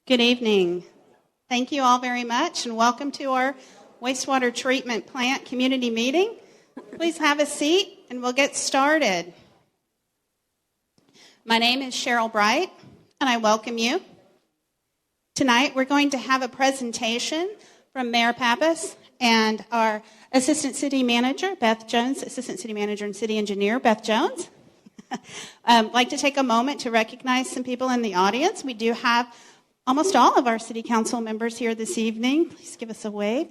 Good evening. Thank you all very much, and welcome to our Wastewater Treatment Plant Community Meeting. Please have a seat, and we'll get started. My name is Cheryl Bright, and I welcome you. Tonight, we're going to have a presentation from Mayor Pappas and our Assistant City Manager, Beth Jones, Assistant City Manager and City Engineer, Beth Jones. I'd like to take a moment to recognize some people in the audience. We do have almost all of our City Council members here this evening. Please give us a wave.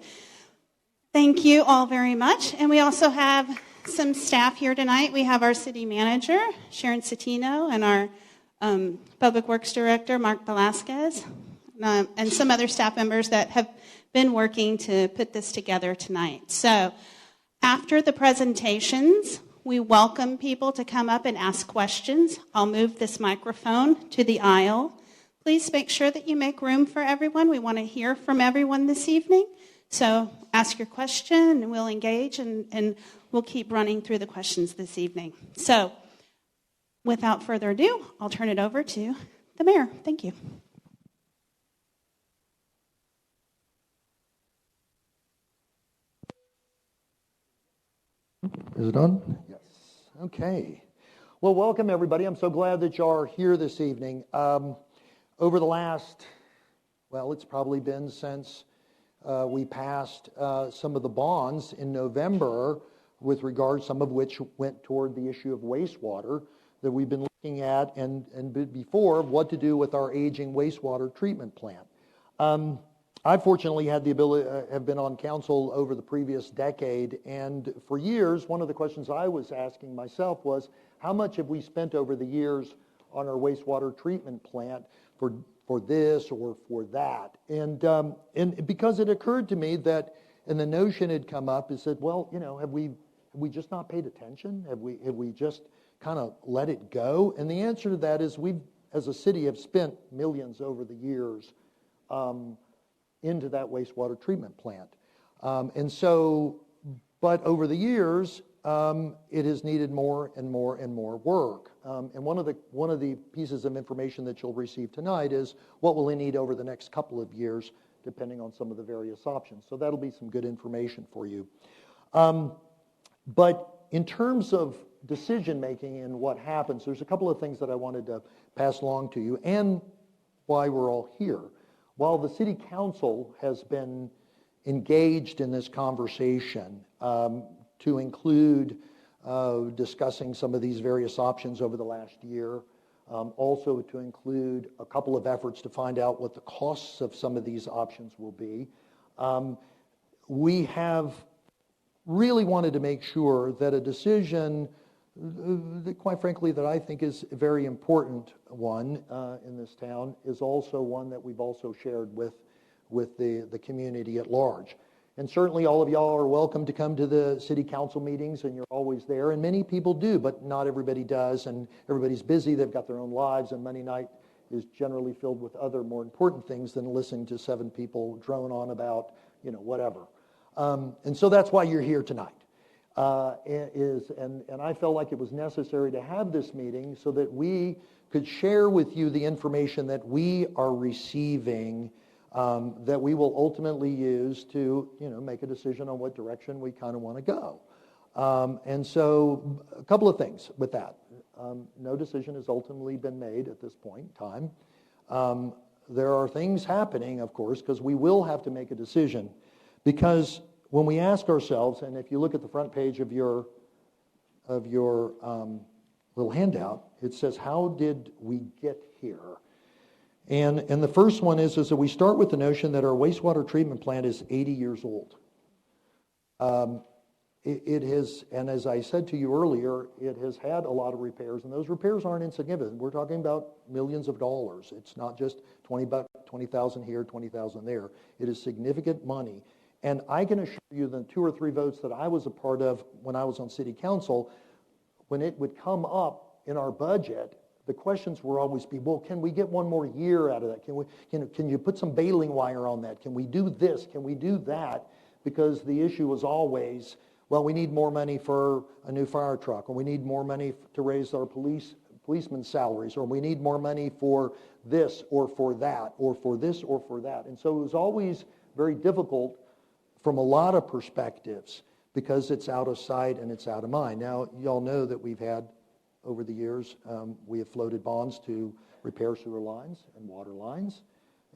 Thank you all very much. And we also have some staff here tonight. We have our City Manager, Sharon Citino, and our Public Works Director, Mark Velasquez, and some other staff members that have been working to put this together tonight. So after the presentations, we welcome people to come up and ask questions. I'll move this microphone to the aisle. Please make sure that you make room for everyone. We want to hear from everyone this evening. So ask your question, and we'll engage, and we'll keep running through the questions this evening. So without further ado, I'll turn it over to the mayor. Thank you. Is it on? Yes. Okay. Well, welcome, everybody. I'm so glad that you are here this evening. Over the last, it's probably been since we passed some of the bonds in November with regard, some of which went toward the issue of wastewater that we've been looking at and before, what to do with our aging wastewater treatment plant. I fortunately had the ability, have been on council over the previous decade, and for years, one of the questions I was asking myself was, how much have we spent over the years on our wastewater treatment plant for this or for that? And because it occurred to me that, and the notion had come up, is that, have we just not paid attention? Have we just kind of let it go? And the answer to that is we, as a city, have spent millions over the years into that wastewater treatment plant. But over the years, it has needed more and more and more work. And one of the pieces of information that you'll receive tonight is what will we need over the next couple of years, depending on some of the various options. So that'll be some good information for you. But in terms of decision making and what happens, there's a couple of things that I wanted to pass along to you and why we're all here. While the City Council has been engaged in this conversation to include discussing some of these various options over the last year, also to include a couple of efforts to find out what the costs of some of these options will be, we have really wanted to make sure that a decision that, quite frankly, that I think is a very important one in this town is also one that we've also shared with the community at large. And certainly all of y'all are welcome to come to the city council meetings, and you're always there, and many people do, but not everybody does, and everybody's busy, they've got their own lives, and Monday night is generally filled with other more important things than listening to 7 people drone on about, whatever. And so that's why you're here tonight. And I felt like it was necessary to have this meeting so that we could share with you the information that we are receiving, that we will ultimately use to, make a decision on what direction we kind of want to go. And so a couple of things with that. No decision has ultimately been made at this point in time. There are things happening, of course, because we will have to make a decision. Because when we ask ourselves, and if you look at the front page of your little handout, it says, how did we get here? And the first one is that we start with the notion that our wastewater treatment plant is 80 years old. It has, and as I said to you earlier, it has had a lot of repairs, and those repairs aren't insignificant. We're talking about millions of dollars. It's not just $20,000 here, $20,000 there. It is significant money. And I can assure you that 2 or 3 votes that I was a part of when I was on city council, when it would come up in our budget, the questions were always be, well, can we get one more year out of that? Can you put some baling wire on that? Can we do this? Can we do that? Because the issue was always, well, we need more money for a new fire truck, or we need more money to raise our police policemen's salaries, or we need more money for this or for that, or for this or for that. And so it was always very difficult from a lot of perspectives because it's out of sight and it's out of mind. Now, y'all know that we've had, over the years, we have floated bonds to repair sewer lines and water lines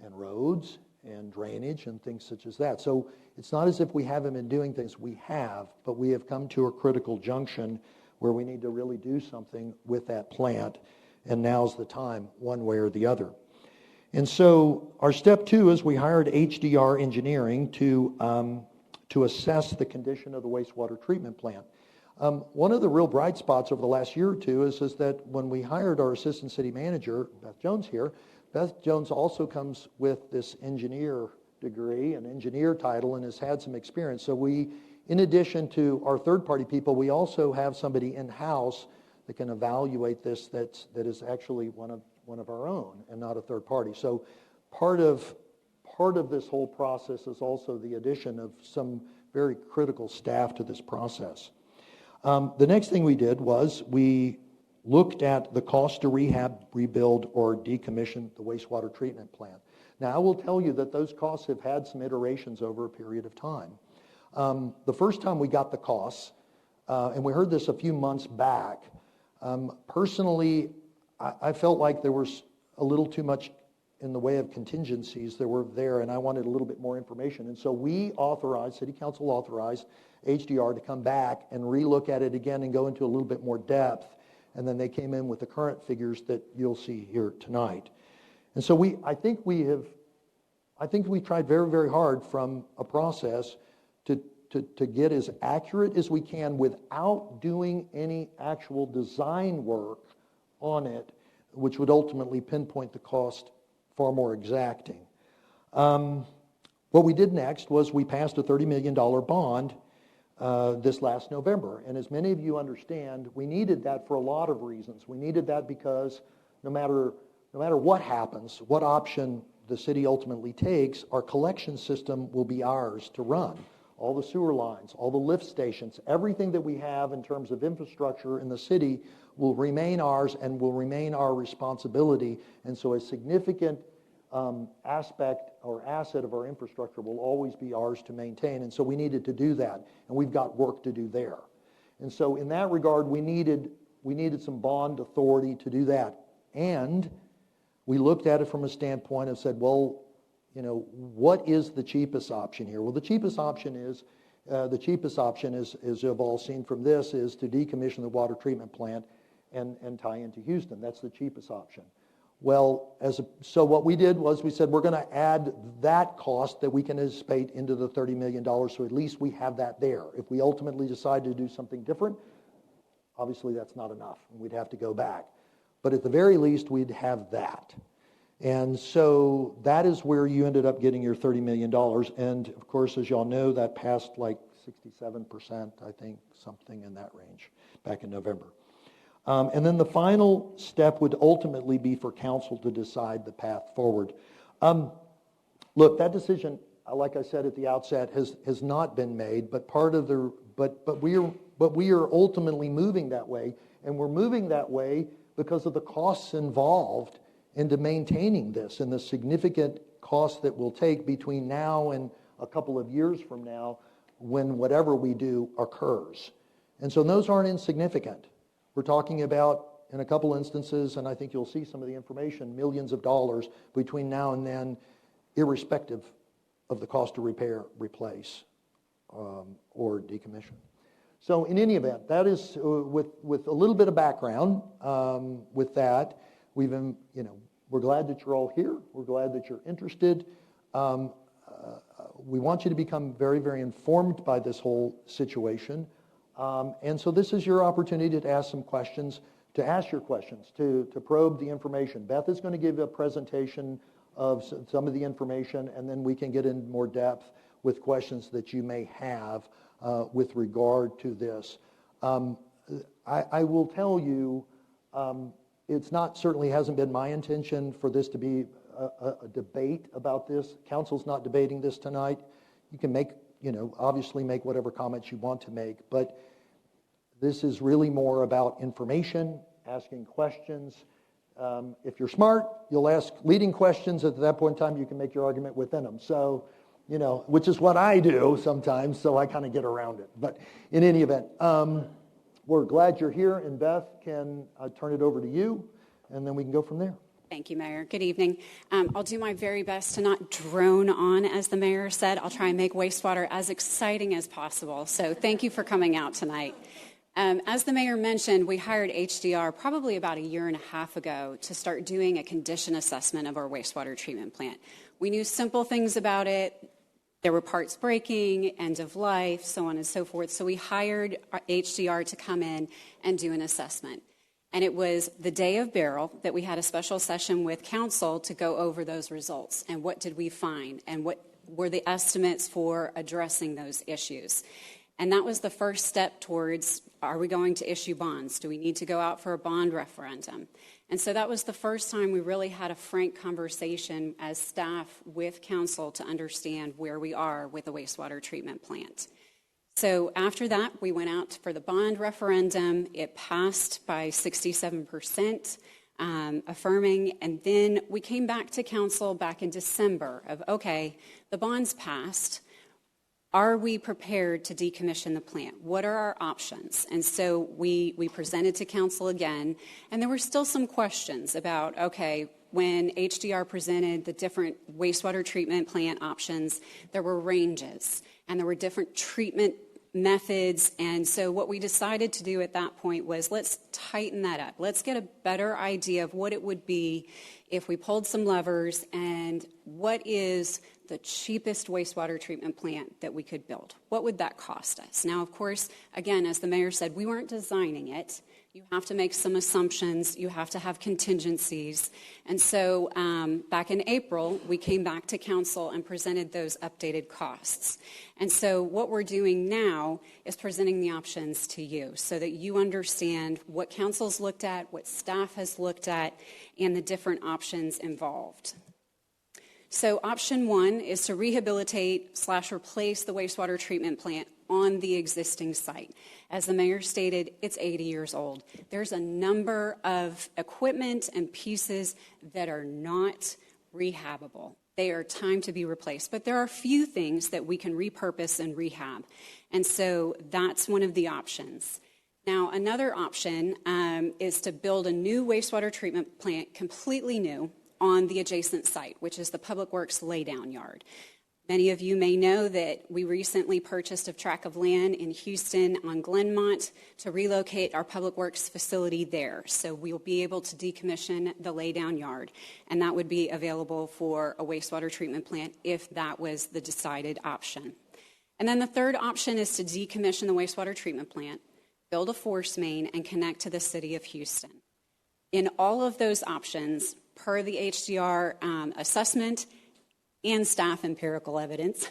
and roads and drainage and things such as that. So it's not as if we haven't been doing things. We have, but we have come to a critical junction where we need to really do something with that plant, and now's the time, one way or the other. And so our step 2 is we hired HDR Engineering to assess the condition of the wastewater treatment plant. One of the real bright spots over the last year or two is that when we hired our assistant city manager, Beth Jones here, Beth Jones also comes with this engineer degree, an engineer title, and has had some experience. So we, in addition to our third-party people, we also have somebody in-house that can evaluate this that is actually one of our own and not a third party. So part of this whole process is also the addition of some very critical staff to this process. The next thing we did was we looked at the cost to rehab, rebuild, or decommission the wastewater treatment plant. Now, I will tell you that those costs have had some iterations over a period of time. The first time we got the costs, and we heard this a few months back, personally, I felt like there was a little too much in the way of contingencies that were there, and I wanted a little bit more information. And so we authorized, City Council authorized HDR to come back and relook at it again and go into a little bit more depth. And then they came in with the current figures that you'll see here tonight. And so I think we tried very, very hard from a process to get as accurate as we can without doing any actual design work on it, which would ultimately pinpoint the cost far more exacting. What we did next was we passed a $30 million bond this last November. And as many of you understand, we needed that for a lot of reasons. We needed that because no matter what happens, what option the city ultimately takes, our collection system will be ours to run. All the sewer lines, all the lift stations, everything that we have in terms of infrastructure in the city will remain ours and will remain our responsibility. And so a significant aspect or asset of our infrastructure will always be ours to maintain. And so we needed to do that. And we've got work to do there. And so in that regard, we needed some bond authority to do that. And we looked at it from a standpoint and said, well, what is the cheapest option here? Well, the cheapest option is, as you've all seen from this, is to decommission the water treatment plant and tie into Houston. That's the cheapest option. Well, so what we did was we said we're going to add that cost that we can anticipate into the $30 million, so at least we have that there. If we ultimately decide to do something different, obviously that's not enough, and we'd have to go back. But at the very least, we'd have that. And so that is where you ended up getting your $30 million. And of course, as y'all know, that passed like 67%, I think, something in that range back in November. And then the final step would ultimately be for council to decide the path forward. Look, that decision, like I said at the outset, has not been made, but we are ultimately moving that way, and we're moving that way because of the costs involved into maintaining this and the significant costs that will take between now and a couple of years from now when whatever we do occurs. And so those aren't insignificant. We're talking about, in a couple instances, and I think you'll see some of the information, millions of dollars between now and then, irrespective of the cost to repair, replace, or decommission. So in any event, that is, with a little bit of background with that, we're glad that you're all here. We're glad that you're interested. We want you to become very, very informed by this whole situation. And so this is your opportunity to ask some questions, to ask your questions, to probe the information. Beth is going to give a presentation of some of the information, and then we can get in more depth with questions that you may have with regard to this. I will tell you, it's not, certainly hasn't been my intention for this to be a debate about this. Council's not debating this tonight. You can make, obviously make whatever comments you want to make, but this is really more about information asking questions. If you're smart, you'll ask leading questions. At that point in time, you can make your argument within them. So, which is what I do sometimes, so I kind of get around it. But in any event, we're glad you're here, and Beth, can turn it over to you, and then we can go from there. Thank you, Mayor. Good evening. I'll do my very best to not drone on, as the mayor said. I'll try and make wastewater as exciting as possible. So thank you for coming out tonight. As the mayor mentioned, we hired HDR probably about a year and a half ago to start doing a condition assessment of our wastewater treatment plant. We knew simple things about it. There were parts breaking, end of life, so on and so forth. So we hired HDR to come in and do an assessment. And it was the day of Beryl that we had a special session with council to go over those results and what did we find and what were the estimates for addressing those issues. And that was the first step towards, are we going to issue bonds? Do we need to go out for a bond referendum? And so that was the first time we really had a frank conversation as staff with council to understand where we are with the wastewater treatment plant. So after that, we went out for the bond referendum. It passed by 67%, affirming, and then we came back to council back in December of, okay, the bond's passed. Are we prepared to decommission the plant? What are our options? And so we presented to council again, and there were still some questions about, okay, when HDR presented the different wastewater treatment plant options, there were ranges, and there were different treatment methods. And so what we decided to do at that point was, let's tighten that up. Let's get a better idea of what it would be if we pulled some levers, and what is the cheapest wastewater treatment plant that we could build. What would that cost us? Now, of course, again, as the mayor said, we weren't designing it. You have to make some assumptions. You have to have contingencies. And so back in April, we came back to council and presented those updated costs. And so what we're doing now is presenting the options to you so that you understand what council's looked at, what staff has looked at, and the different options involved. So option one is to rehabilitate/replace the wastewater treatment plant on the existing site. As the mayor stated, it's 80 years old. There's a number of equipment and pieces that are not rehabable. They are time to be replaced. But there are a few things that we can repurpose and rehab. And so that's one of the options. Now, another option is to build a new wastewater treatment plant, completely new, on the adjacent site, which is the Public Works laydown yard. Many of you may know that we recently purchased a tract of land in Houston on Glenmont to relocate our Public Works facility there. So we'll be able to decommission the laydown yard, and that would be available for a wastewater treatment plant if that was the decided option. And then the third option is to decommission the wastewater treatment plant, build a force main, and connect to the city of Houston. In all of those options, per the HDR assessment and staff empirical evidence,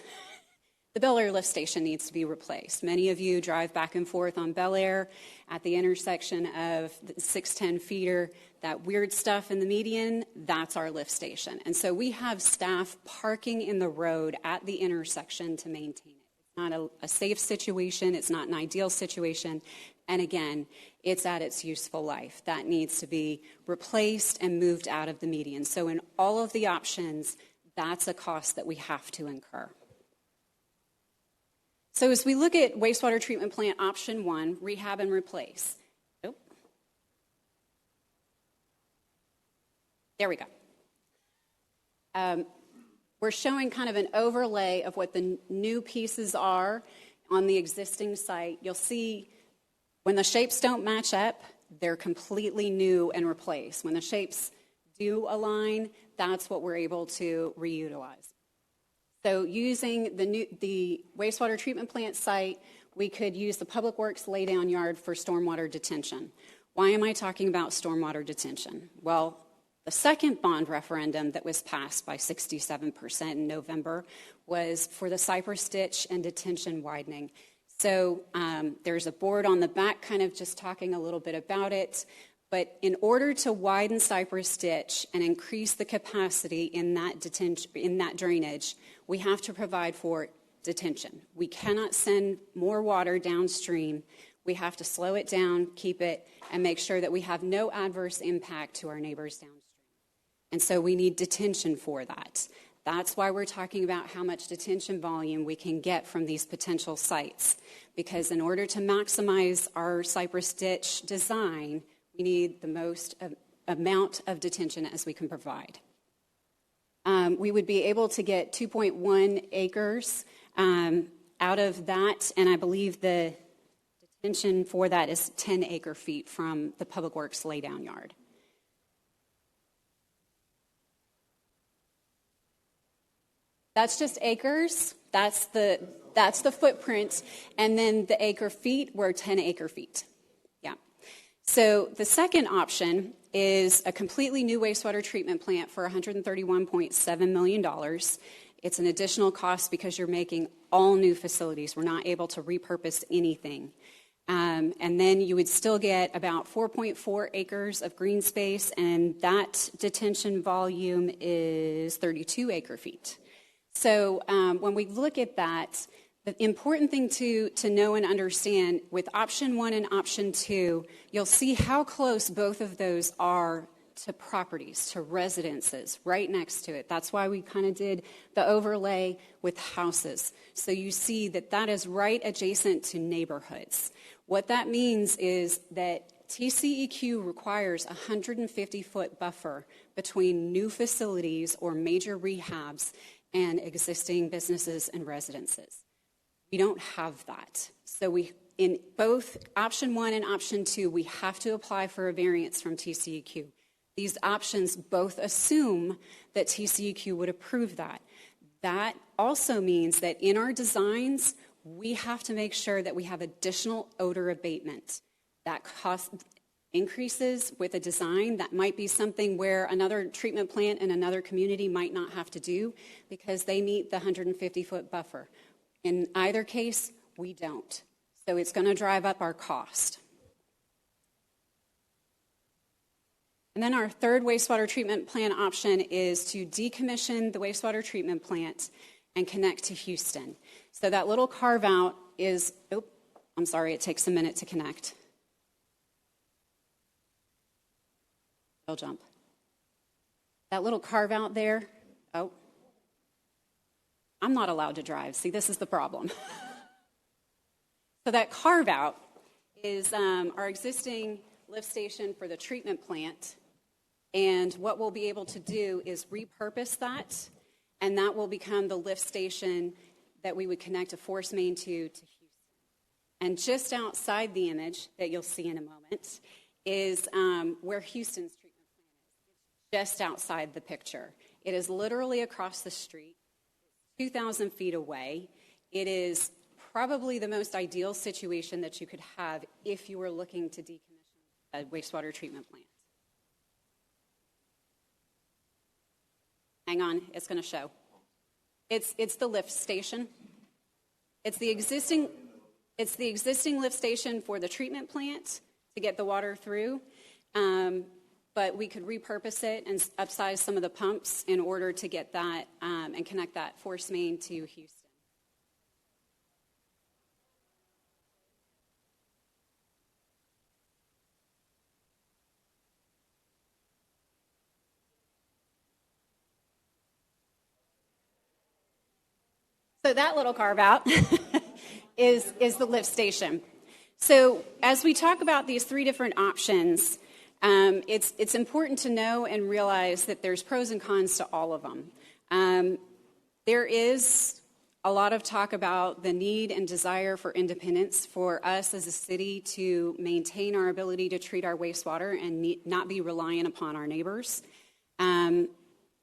the Bel Air lift station needs to be replaced. Many of you drive back and forth on Bel Air at the intersection of the 610 feeder. That weird stuff in the median, that's our lift station. And so we have staff parking in the road at the intersection to maintain it. It's not a safe situation. It's not an ideal situation. And again, it's at its useful life. That needs to be replaced and moved out of the median. So in all of the options, that's a cost that we have to incur. So as we look at wastewater treatment plant option one, rehab and replace. Oh. There we go. We're showing kind of an overlay of what the new pieces are on the existing site. You'll see when the shapes don't match up, they're completely new and replaced. When the shapes do align, that's what we're able to reutilize. So using the wastewater treatment plant site, we could use the Public Works laydown yard for stormwater detention. Why am I talking about stormwater detention? Well, the second bond referendum that was passed by 67% in November was for the Cypress Ditch and detention widening. So there's a board on the back kind of just talking a little bit about it. But in order to widen Cypress Ditch and increase the capacity in that drainage, we have to provide for detention. We cannot send more water downstream We have to slow it down, keep it, and make sure that we have no adverse impact to our neighbors downstream. And so we need detention for that. That's why we're talking about how much detention volume we can get from these potential sites. Because in order to maximize our cypress ditch design, we need the most amount of detention as we can provide. We would be able to get 2.1 acres out of that, and I believe the detention for that is 10 acre feet from the Public Works laydown yard. That's just acres. That's the footprint, and then the acre feet were 10 acre feet. Yeah. So the second option is a completely new wastewater treatment plant for $131.7 million. It's an additional cost because you're making all new facilities. We're not able to repurpose anything. And then you would still get about 4.4 acres of green space, and that detention volume is 32 acre feet. So when we look at that, the important thing to know and understand with option 1 and option 2, you'll see how close both of those are to properties, to residences right next to it. That's why we kind of did the overlay with houses. So you see that that is right adjacent to neighborhoods. What that means is that TCEQ requires a 150-foot buffer between new facilities or major rehabs and existing businesses and residences. We don't have that. So in both option 1 and option 2, we have to apply for a variance from TCEQ. These options both assume that TCEQ would approve that. That also means that in our designs, we have to make sure that we have additional odor abatement. That cost increases with a design. That might be something where another treatment plant in another community might not have to do because they meet the 150-foot buffer. In either case, we don't. So it's going to drive up our cost. And then our third wastewater treatment plant option is to decommission the wastewater treatment plant and connect to Houston. So that little carve out is, I'm sorry, it takes a minute to connect. I'll jump. That little carve out there, I'm not allowed to drive. See, this is the problem. So that carve out is our existing lift station for the treatment plant. And what we'll be able to do is repurpose that, and that will become the lift station that we would connect a force main to Houston. And just outside the image that you'll see in a moment is where Houston's treatment plant is. Just outside the picture. It is literally across the street, 2,000 feet away. It is probably the most ideal situation that you could have if you were looking to decommission a wastewater treatment plant. Hang on, it's going to show. It's the lift station. It's the existing lift station for the treatment plant to get the water through. But we could repurpose it and upsize some of the pumps in order to get that and connect that force main to Houston. So that little carve out is the lift station. So as we talk about these three different options, it's important to know and realize that there's pros and cons to all of them. There is a lot of talk about the need and desire for independence for us as a city to maintain our ability to treat our wastewater and not be reliant upon our neighbors.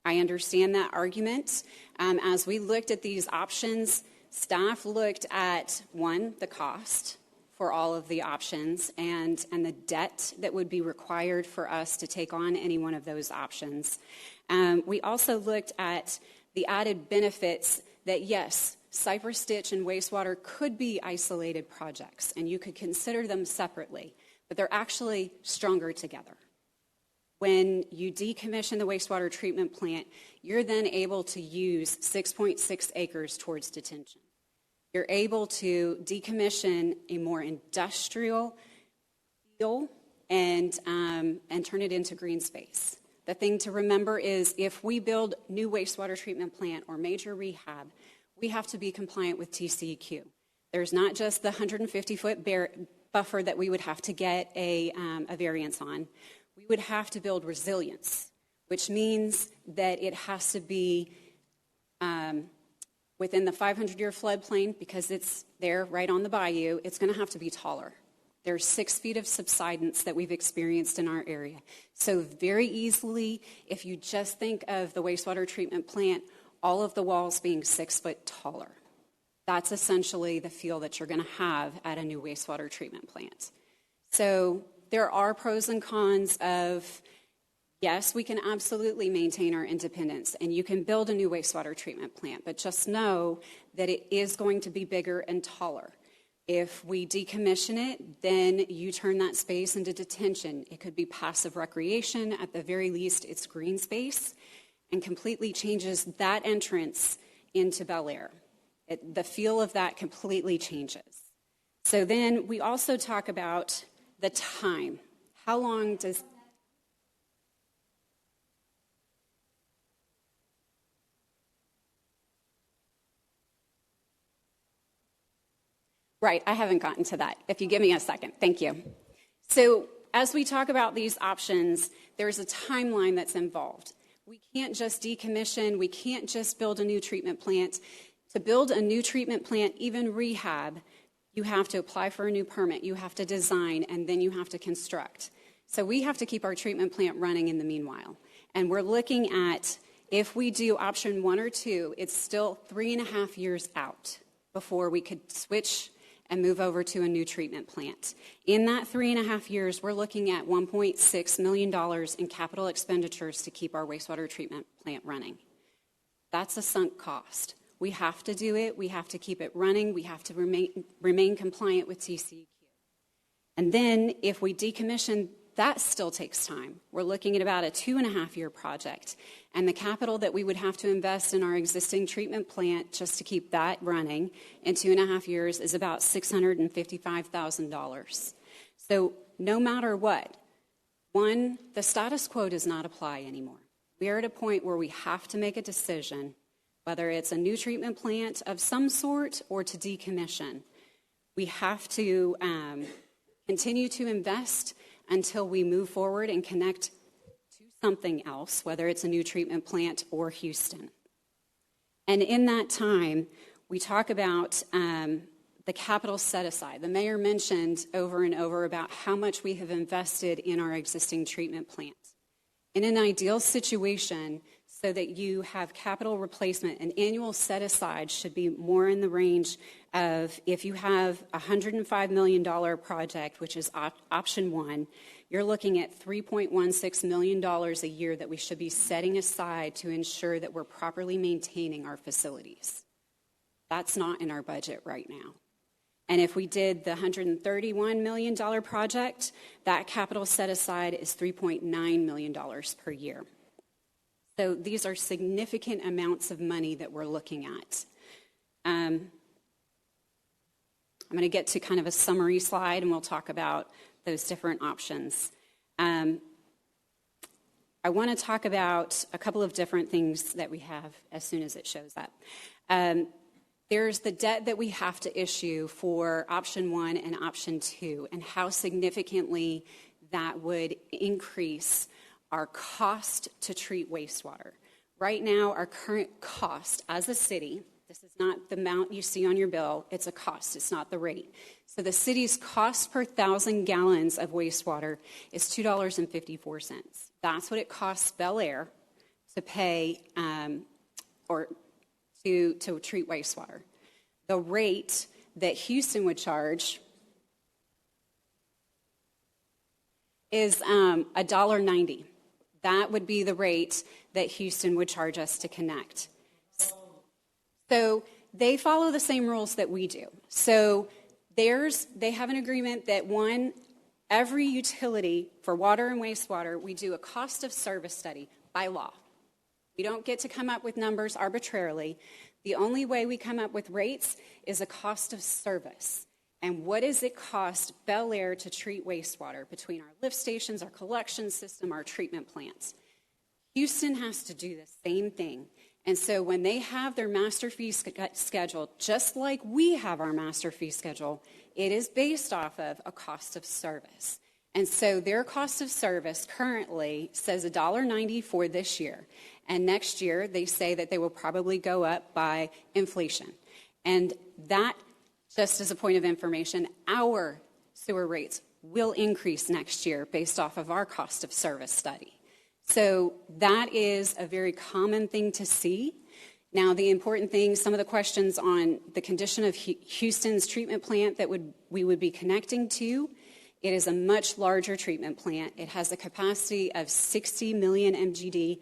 I understand that argument. As we looked at these options, staff looked at, one, the cost for all of the options and the debt that would be required for us to take on any one of those options. We also looked at the added benefits that, yes, Cypress Ditch and wastewater could be isolated projects, and you could consider them separately, but they're actually stronger together. When you decommission the wastewater treatment plant, you're then able to use 6.6 acres towards detention. You're able to decommission a more industrial feel and turn it into green space. The thing to remember is if we build new wastewater treatment plant or major rehab, we have to be compliant with TCEQ. There's not just the 150-foot buffer that we would have to get a variance on. We would have to build resilience, which means that it has to be within the 500-year floodplain because it's there right on the bayou. It's going to have to be taller. There's 6 feet of subsidence that we've experienced in our area. So very easily, if you just think of the wastewater treatment plant, all of the walls being 6 foot taller. That's essentially the feel that you're going to have at a new wastewater treatment plant. So there are pros and cons of, yes, we can absolutely maintain our independence, and you can build a new wastewater treatment plant, but just know that it is going to be bigger and taller. If we decommission it, then you turn that space into detention. It could be passive recreation. At the very least, it's green space, and completely changes that entrance into Bel Air. The feel of that completely changes. So then we also talk about the time. How long does... Right, I haven't gotten to that. If you give me a second, thank you. So as we talk about these options, there's a timeline that's involved. We can't just decommission, we can't just build a new treatment plant. To build a new treatment plant, even rehab, you have to apply for a new permit, you have to design, and then you have to construct. So we have to keep our treatment plant running in the meanwhile. And we're looking at, if we do option 1 or 2, it's still 3.5 years out before we could switch and move over to a new treatment plant. In that 3.5 years, we're looking at $1.6 million in capital expenditures to keep our wastewater treatment plant running. That's a sunk cost. We have to do it. We have to keep it running. We have to remain compliant with TCEQ. And then if we decommission, that still takes time. We're looking at about a 2.5-year project. And the capital that we would have to invest in our existing treatment plant just to keep that running in 2.5 years is about $655,000. So no matter what, one, the status quo does not apply anymore. We are at a point where we have to make a decision, whether it's a new treatment plant of some sort or to decommission. We have to continue to invest until we move forward and connect to something else, whether it's a new treatment plant or Houston. And in that time, we talk about the capital set aside. The mayor mentioned over and over about how much we have invested in our existing treatment plant. In an ideal situation, so that you have capital replacement, an annual set aside should be more in the range of, if you have a $105 million project, which is option 1, you're looking at $3.16 million a year that we should be setting aside to ensure that we're properly maintaining our facilities. That's not in our budget right now. And if we did the $131 million project, that capital set aside is $3.9 million per year. So these are significant amounts of money that we're looking at. I'm going to get to kind of a summary slide, and we'll talk about those different options. I want to talk about a couple of different things that we have as soon as it shows up. There's the debt that we have to issue for option 1 and option 2, and how significantly that would increase our cost to treat wastewater. Right now, our current cost as a city, this is not the amount you see on your bill, it's a cost, it's not the rate. So the city's cost per 1,000 gallons of wastewater is $2.54. That's what it costs Bel Air to pay or to treat wastewater. The rate that Houston would charge is $1.90. That would be the rate that Houston would charge us to connect. So they follow the same rules that we do. So they have an agreement that every utility for water and wastewater, we do a cost of service study by law. We don't get to come up with numbers arbitrarily. The only way we come up with rates is a cost of service. And what does it cost Bel Air to treat wastewater between our lift stations, our collection system, our treatment plants? Houston has to do the same thing. And so when they have their master fee schedule, just like we have our master fee schedule, it is based off of a cost of service. And so their cost of service currently says $1.90 for this year. And next year, they say that they will probably go up by inflation. And that, just as a point of information, our sewer rates will increase next year based off of our cost of service study. So that is a very common thing to see. Now, the important thing, some of the questions on the condition of Houston's treatment plant that we would be connecting to, it is a much larger treatment plant. It has a capacity of 60 MGD.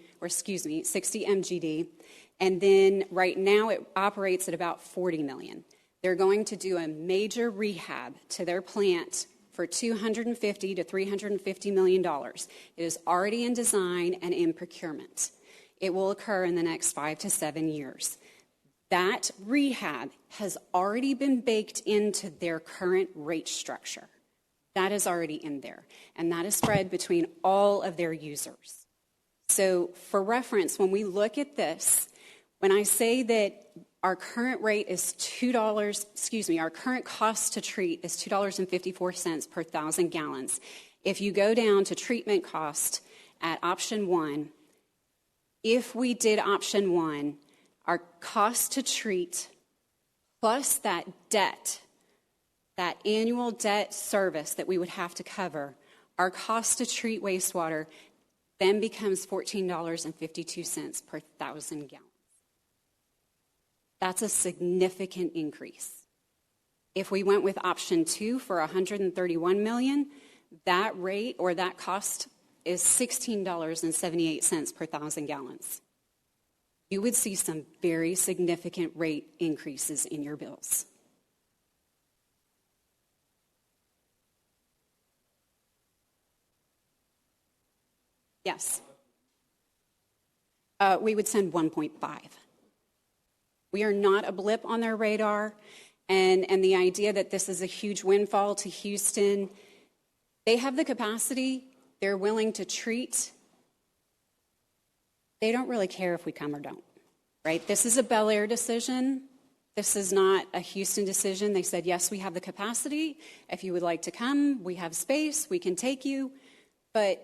And then right now it operates at about 40 million. They're going to do a major rehab to their plant for $250 to $350 million. It is already in design and in procurement. It will occur in the next 5 to 7 years. That rehab has already been baked into their current rate structure. That is already in there, and that is spread between all of their users. So for reference, when we look at this, when I say that our current rate is our current cost to treat is $2.54 per 1,000 gallons. If you go down to treatment cost at option 1, if we did option 1, our cost to treat plus that debt, that annual debt service that we would have to cover, our cost to treat wastewater then becomes $14.52 per 1,000 gallons. That's a significant increase. If we went with option 2 for $131 million, that rate or that cost is $16.78 per 1,000 gallons. You would see some very significant rate increases in your bills. Yes. We would send 1.5. We are not a blip on their radar, and the idea that this is a huge windfall to Houston, they have the capacity, they're willing to treat. They don't really care if we come or don't, right? This is a Bel Air decision. This is not a Houston decision. They said, yes, we have the capacity. If you would like to come, we have space, we can take you. But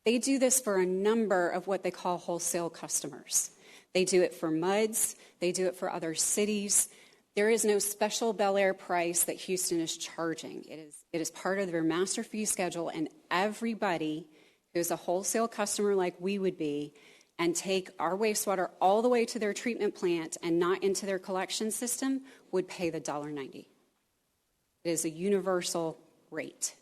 they do this for a number of what they call wholesale customers. They do it for MUDs. They do it for other cities. There is no special Bel Air price that Houston is charging. It is part of their master fee schedule, and everybody who's a wholesale customer like we would be and take our wastewater all the way to their treatment plant and not into their collection system would pay the $1.90. It is a universal rate.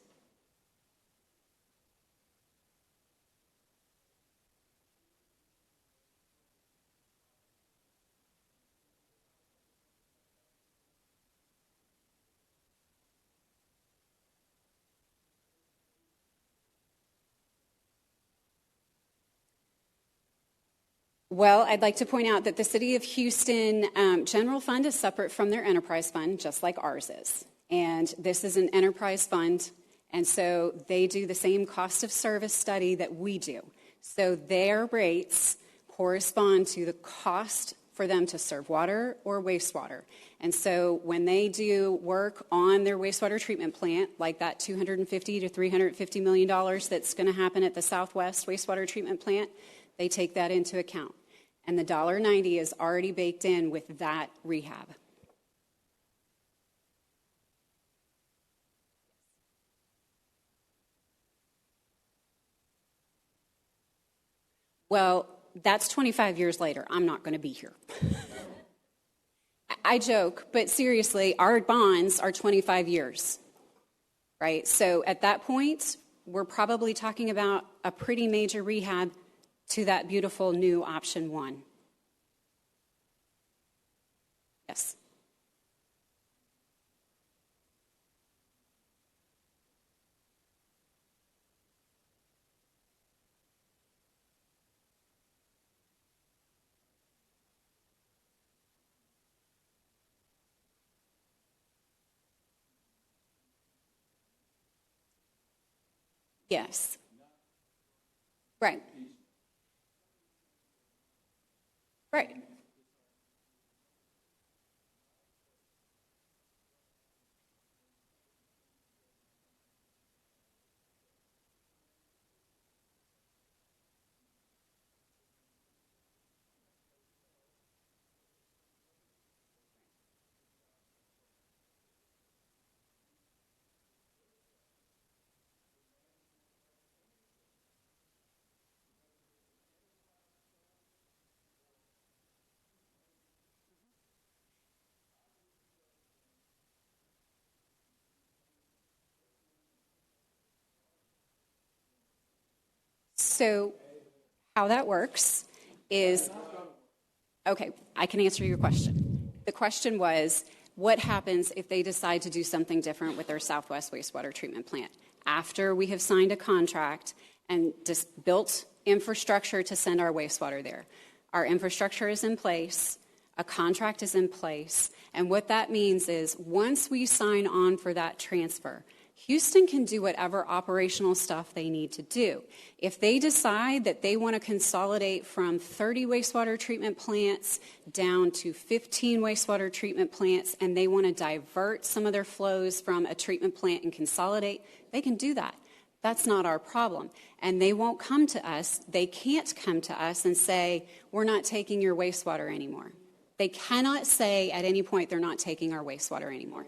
Well, I'd like to point out that the City of Houston general fund is separate from their enterprise fund, just like ours is. And this is an enterprise fund, and so they do the same cost of service study that we do. So their rates correspond to the cost for them to serve water or wastewater. And so when they do work on their wastewater treatment plant, like that $250 to $350 million that's going to happen at the Southwest wastewater treatment plant, they take that into account. And the $1.90 is already baked in with that rehab. Well, that's 25 years later. I'm not going to be here. I joke, but seriously, our bonds are 25 years, right? So at that point, we're probably talking about a pretty major rehab to that beautiful new option 1. Yes. Yes. Right. Right. So how that works is, okay, I can answer your question. The question was, what happens if they decide to do something different with their Southwest wastewater treatment plant? After we have signed a contract and just built infrastructure to send our wastewater there. Our infrastructure is in place, a contract is in place, and what that means is once we sign on for that transfer, Houston can do whatever operational stuff they need to do. If they decide that they want to consolidate from 30 wastewater treatment plants down to 15 wastewater treatment plants and they want to divert some of their flows from a treatment plant and consolidate, they can do that. That's not our problem. And they won't come to us, they can't come to us and say, we're not taking your wastewater anymore. They cannot say at any point they're not taking our wastewater anymore.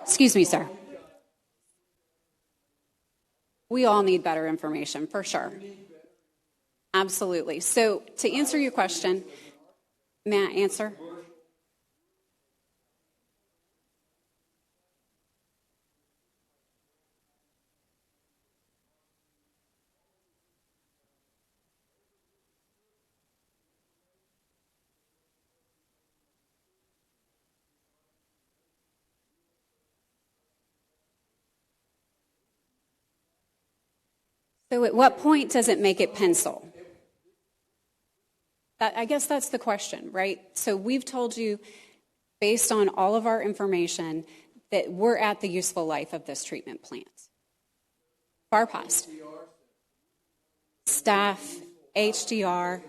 Excuse me, sir. We all need better information, for sure. Absolutely. So to answer your question, may I answer? So at what point does it make it pencil? I guess that's the question, right? So we've told you, based on all of our information, that we're at the useful life of this treatment plant. Far past. Staff, HDR.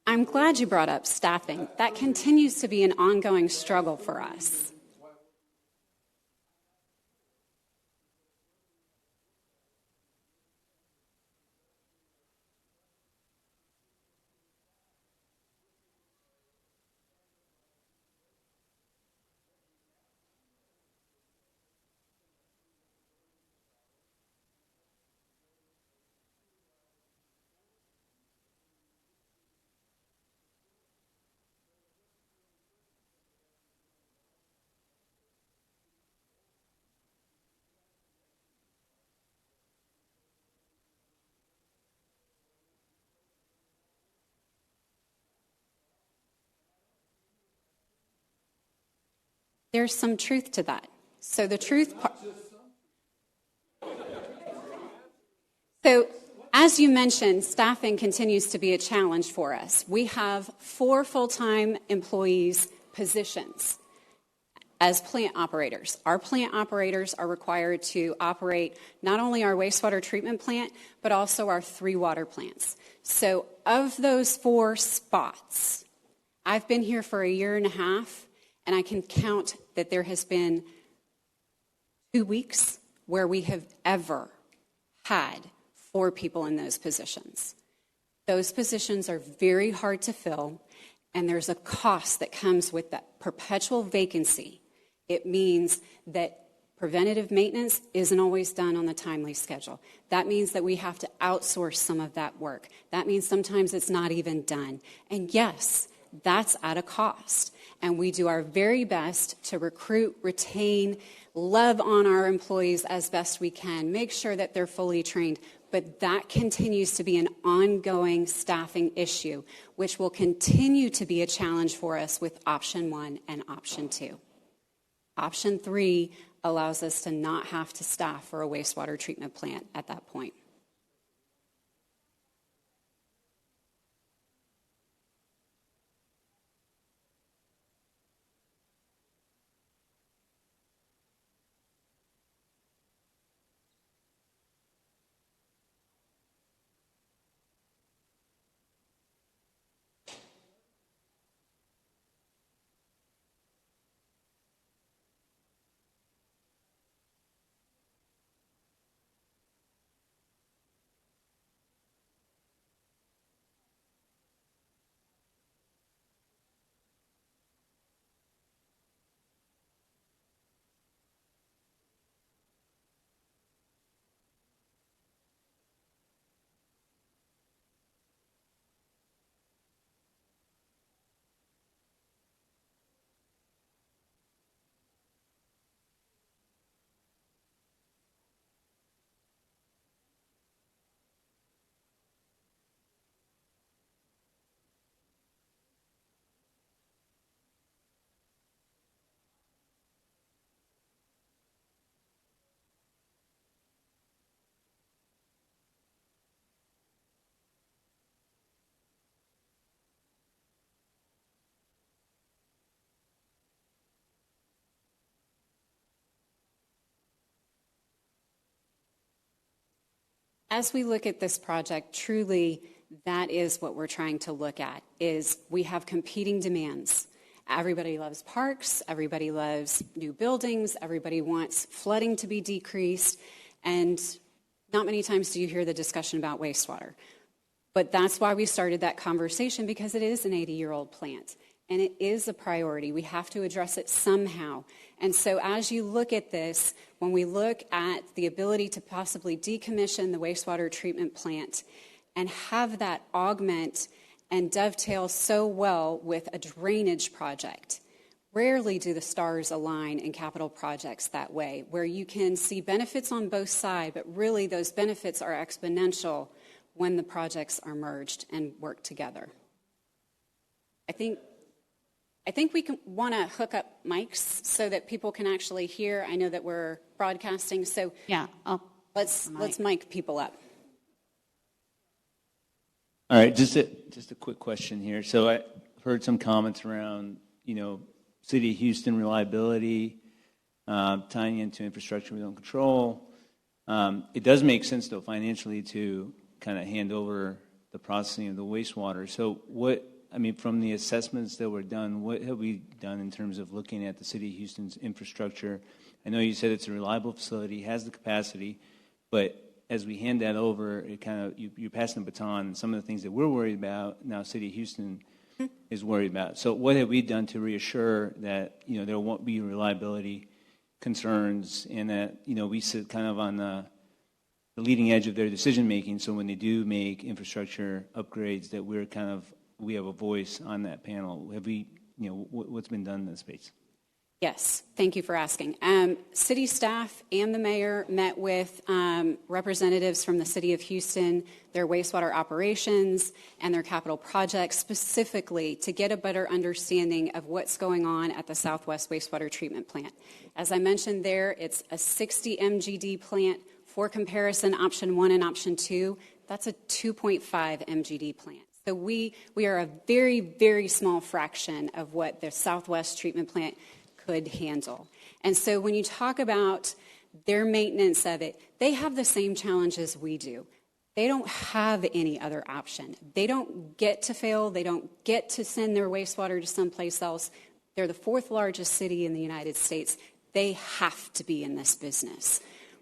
I'm glad you brought up staffing. That continues to be an ongoing struggle for us. There's some truth to that. So the truth part. So As you mentioned, staffing continues to be a challenge for us. We have 4 full-time employees positions as plant operators. Our plant operators are required to operate not only our wastewater treatment plant, but also our 3 water plants. So of those 4 spots, I've been here for a year and a half, and I can count that there has been 2 weeks where we have ever had 4 people in those positions. Those positions are very hard to fill, and there's a cost that comes with that perpetual vacancy. It means that preventative maintenance isn't always done on the timely schedule. That means that we have to outsource some of that work. That means sometimes it's not even done. And yes, that's at a cost. And we do our very best to recruit, retain, love on our employees as best we can, make sure that they're fully trained. But that continues to be an ongoing staffing issue, which will continue to be a challenge for us with option 1 and option 2. Option 3 allows us to not have to staff for a wastewater treatment plant at that point. As we look at this project, truly that is what we're trying to look at, is we have competing demands. Everybody loves parks, everybody loves new buildings, everybody wants flooding to be decreased, and not many times do you hear the discussion about wastewater. But that's why we started that conversation, because it is an 80-year-old plant, and it is a priority. We have to address it somehow. And so as you look at this, when we look at the ability to possibly decommission the wastewater treatment plant and have that augment and dovetail so well with a drainage project, rarely do the stars align in capital projects that way, where you can see benefits on both sides, but really those benefits are exponential when the projects are merged and work together. I think we want to hook up mics so that people can actually hear. I know that we're broadcasting, so Yeah, let's mic people up. All right, just a quick question here. So I heard some comments around, City of Houston reliability, tying into infrastructure we don't control. It does make sense, though, financially to kind of hand over the processing of the wastewater. So from the assessments that were done, what have we done in terms of looking at the City of Houston's infrastructure? I know you said it's a reliable facility, has the capacity, but as we hand that over, it kind of you're passing the baton. Some of the things that we're worried about now, City of Houston is worried about. So what have we done to reassure that there won't be reliability concerns, and that we sit kind of on the leading edge of their decision making? So when they do make infrastructure upgrades, that we have a voice on that panel. Have we, what's been done in this space? Yes, thank you for asking. City staff and the mayor met with representatives from the City of Houston, their wastewater operations, and their capital projects, specifically to get a better understanding of what's going on at the Southwest Wastewater Treatment Plant. As I mentioned there, it's a 60 MGD plant. For comparison, option 1 and option 2, That's a 2.5 MGD plant. So we are a very, very small fraction of what the Southwest treatment plant could handle. And so when you talk about their maintenance of it, they have the same challenges we do. They don't have any other option. They don't get to fail. They don't get to send their wastewater to someplace else. They're the 4th largest city in the United States. They have to be in this business.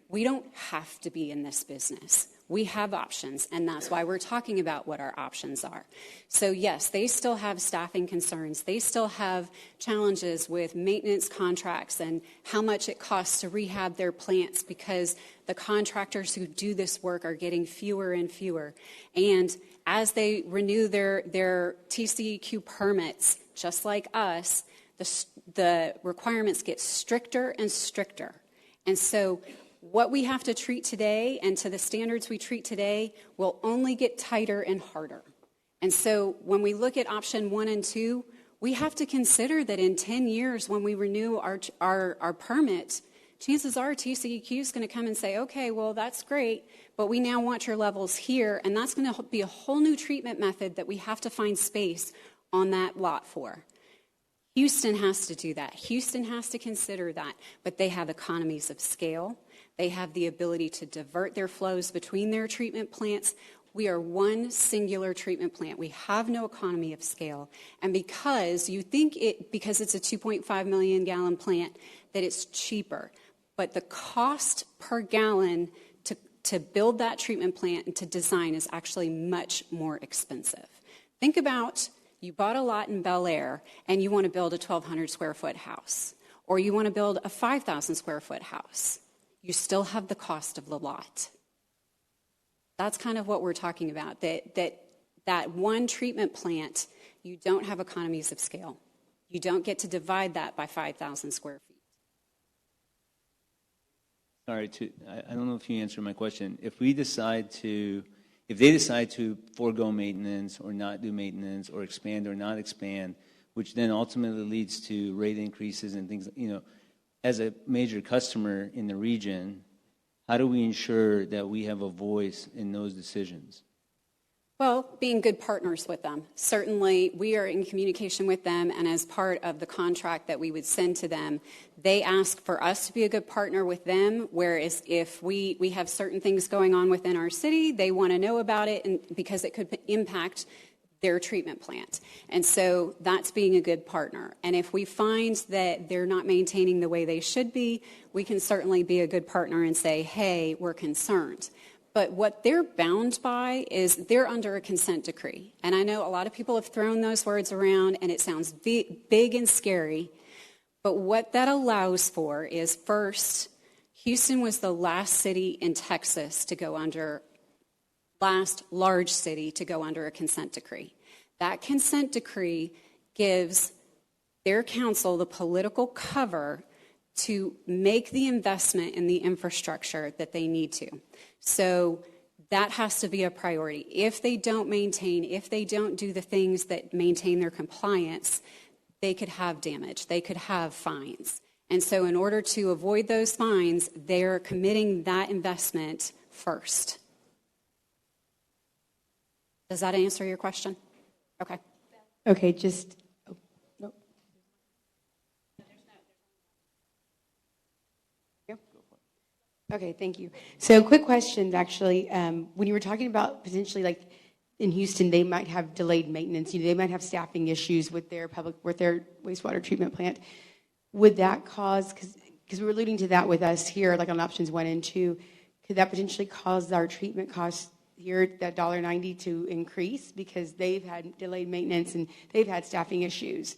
We don't have to be in this business. We have options, and that's why we're talking about what our options are. So yes, they still have staffing concerns. They still have challenges with maintenance contracts and how much it costs to rehab their plants because the contractors who do this work are getting fewer and fewer. And as they renew their TCEQ permits, just like us, the requirements get stricter and stricter. And so what we have to treat today and to the standards we treat today will only get tighter and harder. And so when we look at option 1 and 2, we have to consider that in 10 years when we renew our permit, chances are TCEQ is going to come and say, okay, well, that's great, but we now want your levels here, and that's going to be a whole new treatment method that we have to find space on that lot for. Houston has to do that. Houston has to consider that, but they have economies of scale. They have the ability to divert their flows between their treatment plants. We are one singular treatment plant. We have no economy of scale. And because you think because it's a 2.5 million gallon plant, that it's cheaper. But the cost per gallon to build that treatment plant and to design is actually much more expensive. Think about you bought a lot in Bel Air and you want to build a 1,200 square foot house, or you want to build a 5,000 square foot house. You still have the cost of the lot. That's kind of what we're talking about, that one treatment plant, you don't have economies of scale. You don't get to divide that by 5,000 square feet. Sorry, I don't know if you answered my question. If they decide to forego maintenance or not do maintenance or expand or not expand, which then ultimately leads to rate increases and things, as a major customer in the region, how do we ensure that we have a voice in those decisions? Well, being good partners with them. Certainly, we are in communication with them, and as part of the contract that we would send to them, they ask for us to be a good partner with them, whereas if we have certain things going on within our city, they want to know about it and because it could impact their treatment plant. And so that's being a good partner. And if we find that they're not maintaining the way they should be, we can certainly be a good partner and say, hey, we're concerned. But what they're bound by is they're under a consent decree. And I know a lot of people have thrown those words around and it sounds big and scary. But what that allows for is, first, Houston was the last city in Texas to go under last large city to go under a consent decree. That consent decree gives their council the political cover to make the investment in the infrastructure that they need to. So that has to be a priority. If they don't do the things that maintain their compliance, they could have damage. They could have fines. And so in order to avoid those fines, they're committing that investment first. Does that answer your question? Okay. Okay, nope. Okay, thank you. So quick question, actually. When you were talking about potentially, like in Houston, they might have delayed maintenance. They might have staffing issues with their wastewater treatment plant. Would that cause, because we were alluding to that with us here, like on options 1 and 2, could that potentially cause our treatment costs here, that $1.90 to increase because they've had delayed maintenance and they've had staffing issues?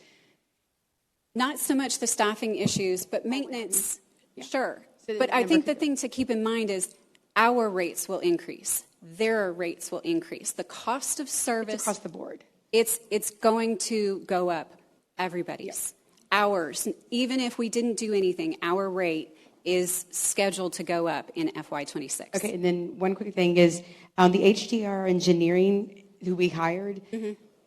Not so much the staffing issues, but maintenance, yeah. Sure. So but I think the thing to keep in mind is our rates will increase. Their rates will increase. The cost of service... It's across the board. It's going to go up. Everybody's. Yeah. Ours, even if we didn't do anything, our rate is scheduled to go up in FY26. Okay, and then one quick thing is the HDR engineering who we hired,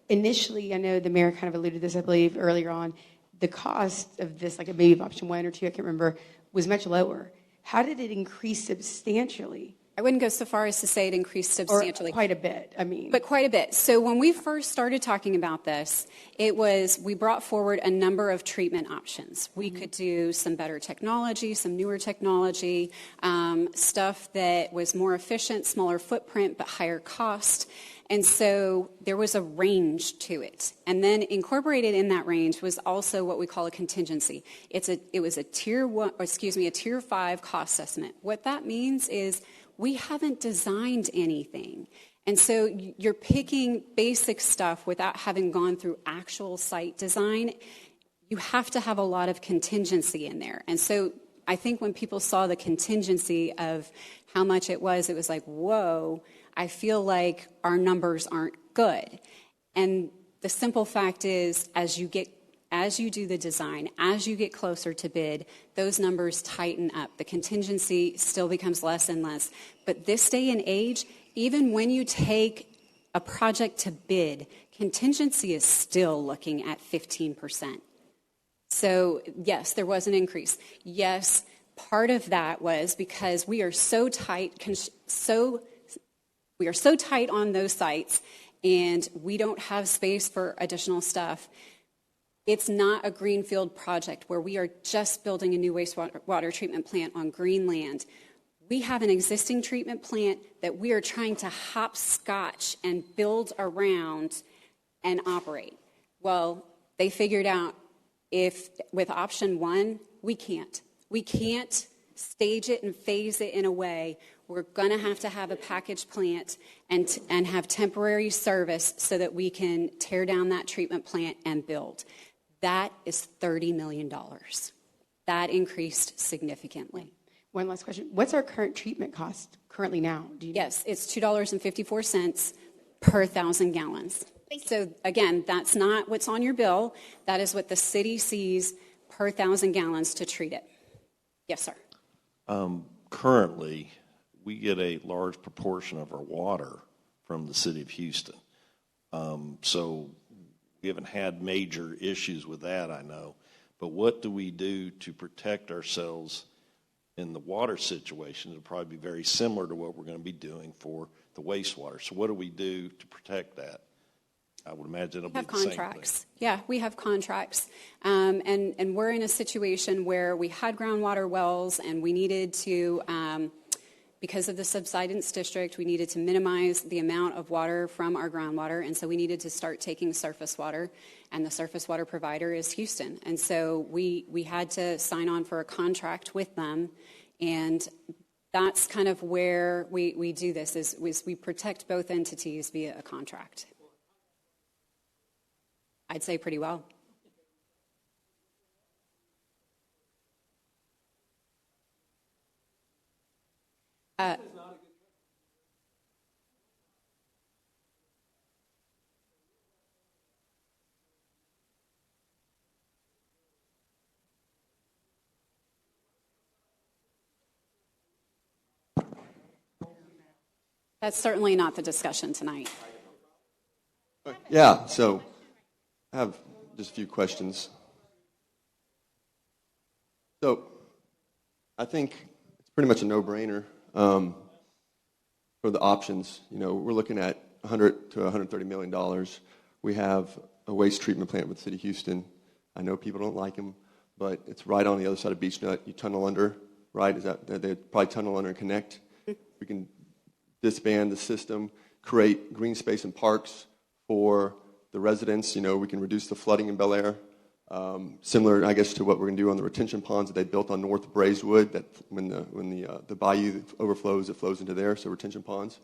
initially, I know the mayor kind of alluded to this, I believe, earlier on, the cost of this, like maybe option 1 or 2, I can't remember, was much lower. How did it increase substantially I wouldn't go so far as to say it increased substantially. Or quite a bit, I mean. But quite a bit. So when we first started talking about this, we brought forward a number of treatment options. We could do some better technology, some newer technology, stuff that was more efficient, smaller footprint, but higher cost. And so there was a range to it. And then incorporated in that range was also what we call a contingency. It was a tier 5 cost estimate. What that means is we haven't designed anything. And so you're picking basic stuff without having gone through actual site design. You have to have a lot of contingency in there. And so I think when people saw the contingency of how much it was like, whoa, I feel like our numbers aren't good. And the simple fact is, as you do the design, as you get closer to bid, those numbers tighten up. The contingency still becomes less and less. But this day and age, even when you take a project to bid, contingency is still looking at 15%. So yes, there was an increase. Yes, part of that was because we are so tight on those sites, and we don't have space for additional stuff. It's not a greenfield project where we are just building a new wastewater treatment plant on green land. We have an existing treatment plant that we are trying to hopscotch and build around and operate. Well, they figured out with option 1, we can't. We can't stage it and phase it in a way. We're going to have a package plant and have temporary service so that we can tear down that treatment plant and build. That is $30 million. That increased significantly. One last question. What's our current treatment cost currently now? Do you know? Yes, it's $2.54 per 1,000 gallons. So again, that's not what's on your bill. That is what the city sees per 1,000 gallons to treat it. Yes, sir. Currently, we get a large proportion of our water from the city of Houston. So we haven't had major issues with that, I know. But what do we do to protect ourselves in the water situation? It'll probably be very similar to what we're going to be doing for the wastewater. So what do we do to protect that? I would imagine it'll be the same thing. Yeah, we have contracts. And we're in a situation where we had groundwater wells, and we needed to, because of the subsidence district, we needed to minimize the amount of water from our groundwater, and so we needed to start taking surface water, and the surface water provider is Houston. And so we had to sign on for a contract with them, and that's kind of where we do this, is we protect both entities via a contract. I'd say pretty well. That's certainly not the discussion tonight. Yeah, so I have just a few questions. So I think it's pretty much a no-brainer for the options. You know, we're looking at $100 to $130 million. We have a waste treatment plant with the city of Houston. I know people don't like them, but it's right on the other side of Beach Nut. You tunnel under, right? They probably tunnel under and connect. We can disband the system, create green space and parks for the residents. You know, we can reduce the flooding in Bel Air. Similar, I guess, to what we're going to do on the retention ponds that they built on North Brazewood. That when the bayou overflows, it flows into there. So retention ponds.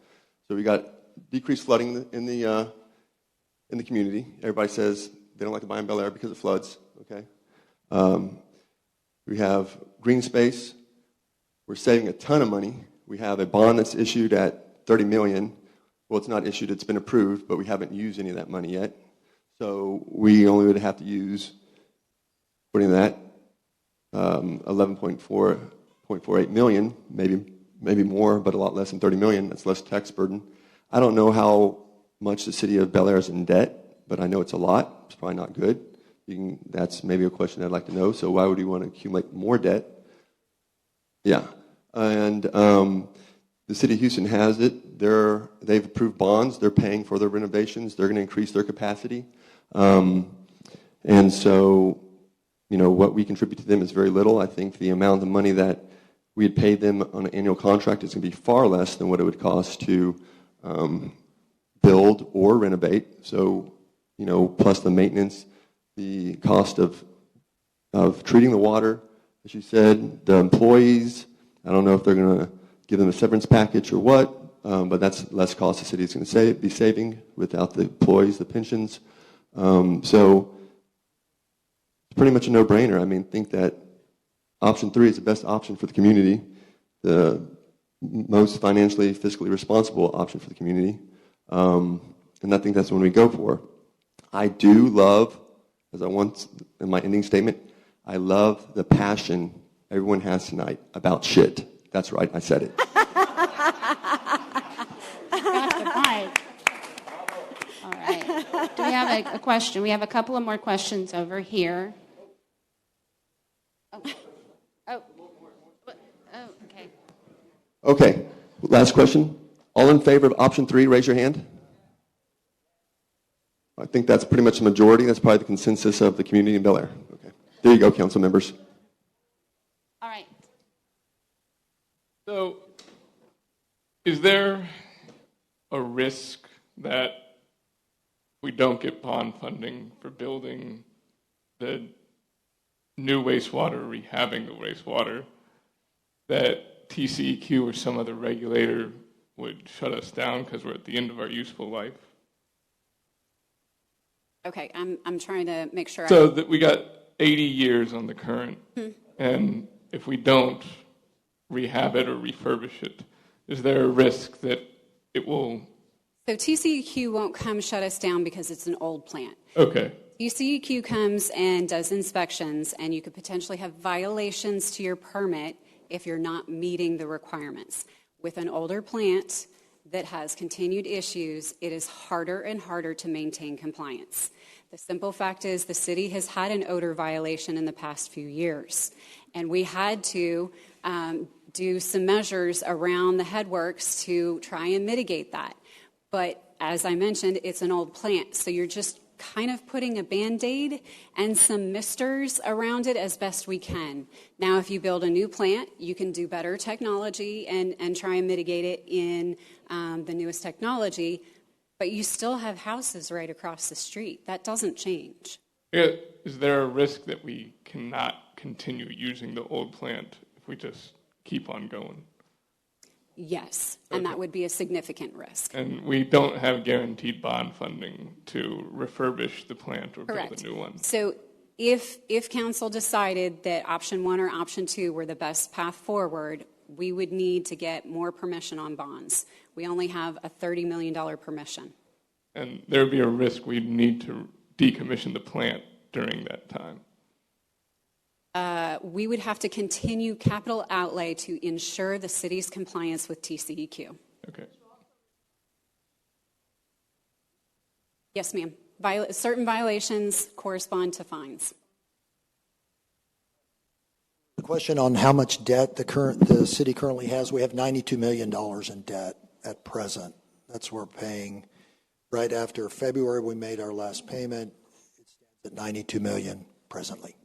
So we got decreased flooding in the community. Everybody says they don't like to buy in Bel Air because it floods. Okay. We have green space. We're saving a ton of money. We have a bond that's issued at $30 million. Well, it's not issued, it's been approved, but we haven't used any of that money yet. So we only would have to use, according to that, 11.48 million, maybe more, but a lot less than 30 million. That's less tax burden. I don't know how much the city of Bel Air is in debt, but I know it's a lot. It's probably not good. That's maybe a question I'd like to know. So why would you want to accumulate more debt? Yeah. And the the city of Houston has it. They've approved bonds. They're paying for their renovations. They're going to increase their capacity. And so, what we contribute to them is very little. I think the amount of money that we had paid them on an annual contract is going to be far less than what it would cost to build or renovate. So, plus the maintenance, the cost of treating the water, as you said, the employees. I don't know if they're going to give them a severance package or what, but that's less cost the city is going to be saving without the employees, the pensions. So it's pretty much a no-brainer. I mean, think that option 3 is the best option for the community, the most financially, fiscally responsible option for the community. And I think that's the one we go for. I do love, as I once in my ending statement, I love the passion everyone has tonight about shit. That's right, I said it. Got the mic. All right. Do we have a question? We have a couple of more questions over here. Oh, okay. Okay, last question. All in favor of option 3, raise your hand. I think that's pretty much the majority. That's probably the consensus of the community in Bel Air. Okay. There you go, council members. All right. So, is there a risk that we don't get bond funding for building the new wastewater, rehabbing the wastewater, that TCEQ or some other regulator would shut us down because we're at the end of our useful life? Okay, I'm trying to make sure. So that we got 80 years on the current, and if we don't rehab it or refurbish it, is there a risk that it will? So TCEQ won't come shut us down because it's an old plant. Okay. TCEQ comes and does inspections, and you could potentially have violations to your permit if you're not meeting the requirements. With an older plant that has continued issues, it is harder and harder to maintain compliance. The simple fact is the city has had an odor violation in the past few years, and we had to do some measures around the headworks to try and mitigate that. But as I mentioned, it's an old plant, so you're just kind of putting a Band-Aid and some misters around it as best we can. Now, if you build a new plant, you can do better technology and try and mitigate it in the newest technology, but you still have houses right across the street. That doesn't change. Is there a risk that we cannot continue using the old plant if we just keep on going? Yes, and that would be a significant risk. And we don't have guaranteed bond funding to refurbish the plant or Correct. build a new one. So if council decided that option 1 or option 2 were the best path forward, we would need to get more permission on bonds. We only have a $30 million permission. And there would be a risk we'd need to decommission the plant during that time. We would have to continue capital outlay to ensure the city's compliance with TCEQ. Okay. Yes, ma'am. Certain violations correspond to fines. The question on how much debt the city currently has, we have $92 million in debt at present. That's what we're paying. Right after February, we made our last payment. It stands at $92 million presently.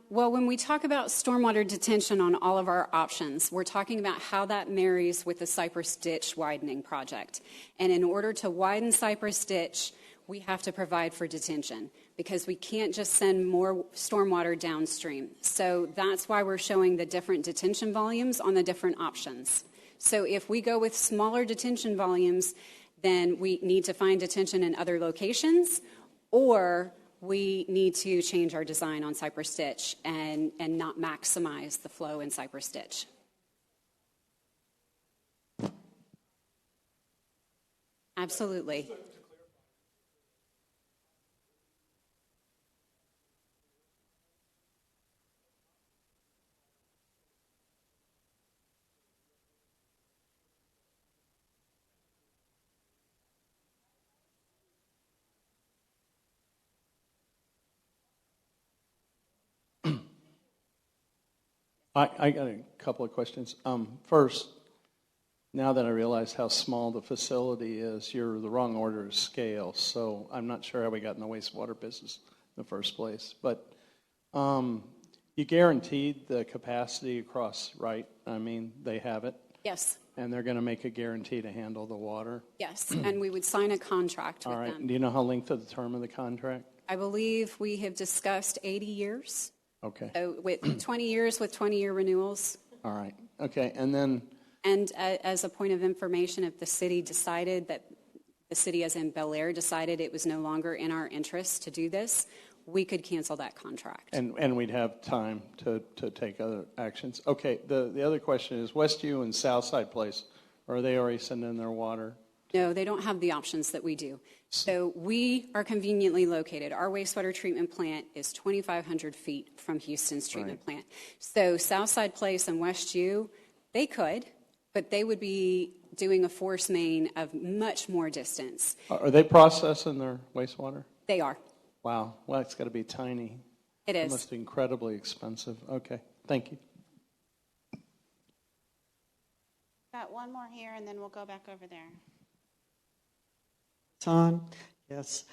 Well, when we talk about stormwater detention on all of our options, we're talking about how that marries with the Cypress Ditch widening project. And in order to widen Cypress Ditch, we have to provide for detention because we can't just send more stormwater downstream. So that's why we're showing the different detention volumes on the different options. So if we go with smaller detention volumes, then we need to find detention in other locations, or we need to change our design on Cypress Ditch and not maximize the flow in Cypress Ditch. Absolutely. I got a couple of questions. First, now that I realize how small the facility is, you're the wrong order of scale, so I'm not sure how we got in the wastewater business in the first place. But you guaranteed the capacity across, right? I mean, they have it. Yes. And they're going to make a guarantee to handle the water? Yes, and we would sign a contract with All right. them. Do you know how length of the term of the contract? I believe we have discussed 80 years. Okay. So with 20 years with 20-year renewals. All right. Okay. And then... And as a point of information, if the city decided that, the city as in Bel Air decided it was no longer in our interest to do this, we could cancel that contract. And we'd have time to take other actions. Okay, the other question is Westview and Southside Place, are they already sending their water? No, they don't have the options that we do. So we are conveniently located. Our wastewater treatment plant is 2,500 feet from Houston's treatment plant. So Southside Place and Westview, they could, but they would be doing a force main of much more distance. Are they processing their wastewater? They are. Wow, well, it's got to be tiny. It It is. must be incredibly expensive. Okay, thank you. Got one more here, and then we'll go back over there. It's on, yes.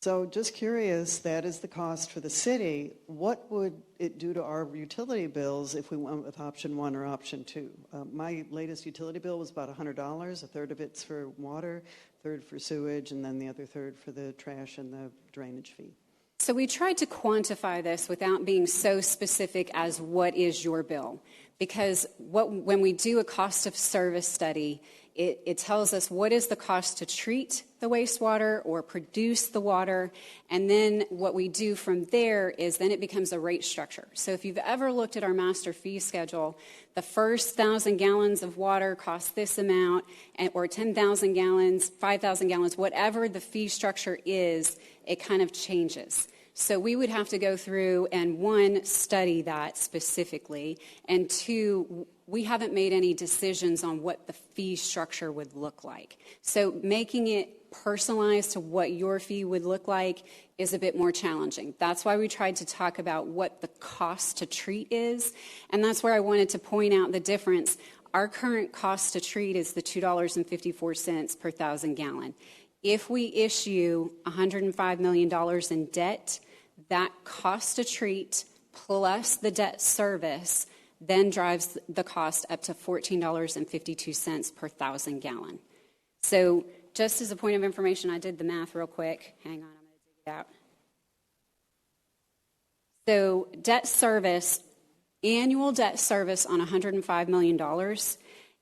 So just curious, that is the cost for the city. What would it do to our utility bills if we went with option one or option two? My latest utility bill was about $100. A third of it's for water, a third for sewage, and then the other third for the trash and the drainage fee. So we tried to quantify this without being so specific as what is your bill. Because when we do a cost of service study, it tells us what is the cost to treat the wastewater or produce the water, and then what we do from there is then it becomes a rate structure. So if you've ever looked at our master fee schedule, the first 1,000 gallons of water costs this amount, or 10,000 gallons, 5,000 gallons, whatever the fee structure is, it kind of changes. So we would have to go through and, one, study that specifically, and two, we haven't made any decisions on what the fee structure would look like. So making it personalized to what your fee would look like is a bit more challenging. That's why we tried to talk about what the cost to treat is, and that's where I wanted to point out the difference. Our current cost to treat is the $2.54 per 1,000 gallon. If we issue $105 million in debt, that cost to treat plus the debt service then drives the cost up to $14.52 per 1,000 gallon. So just as a point of information, I did the math real quick. Hang on, I'm going to dig it out. So debt service, annual debt service on $105 million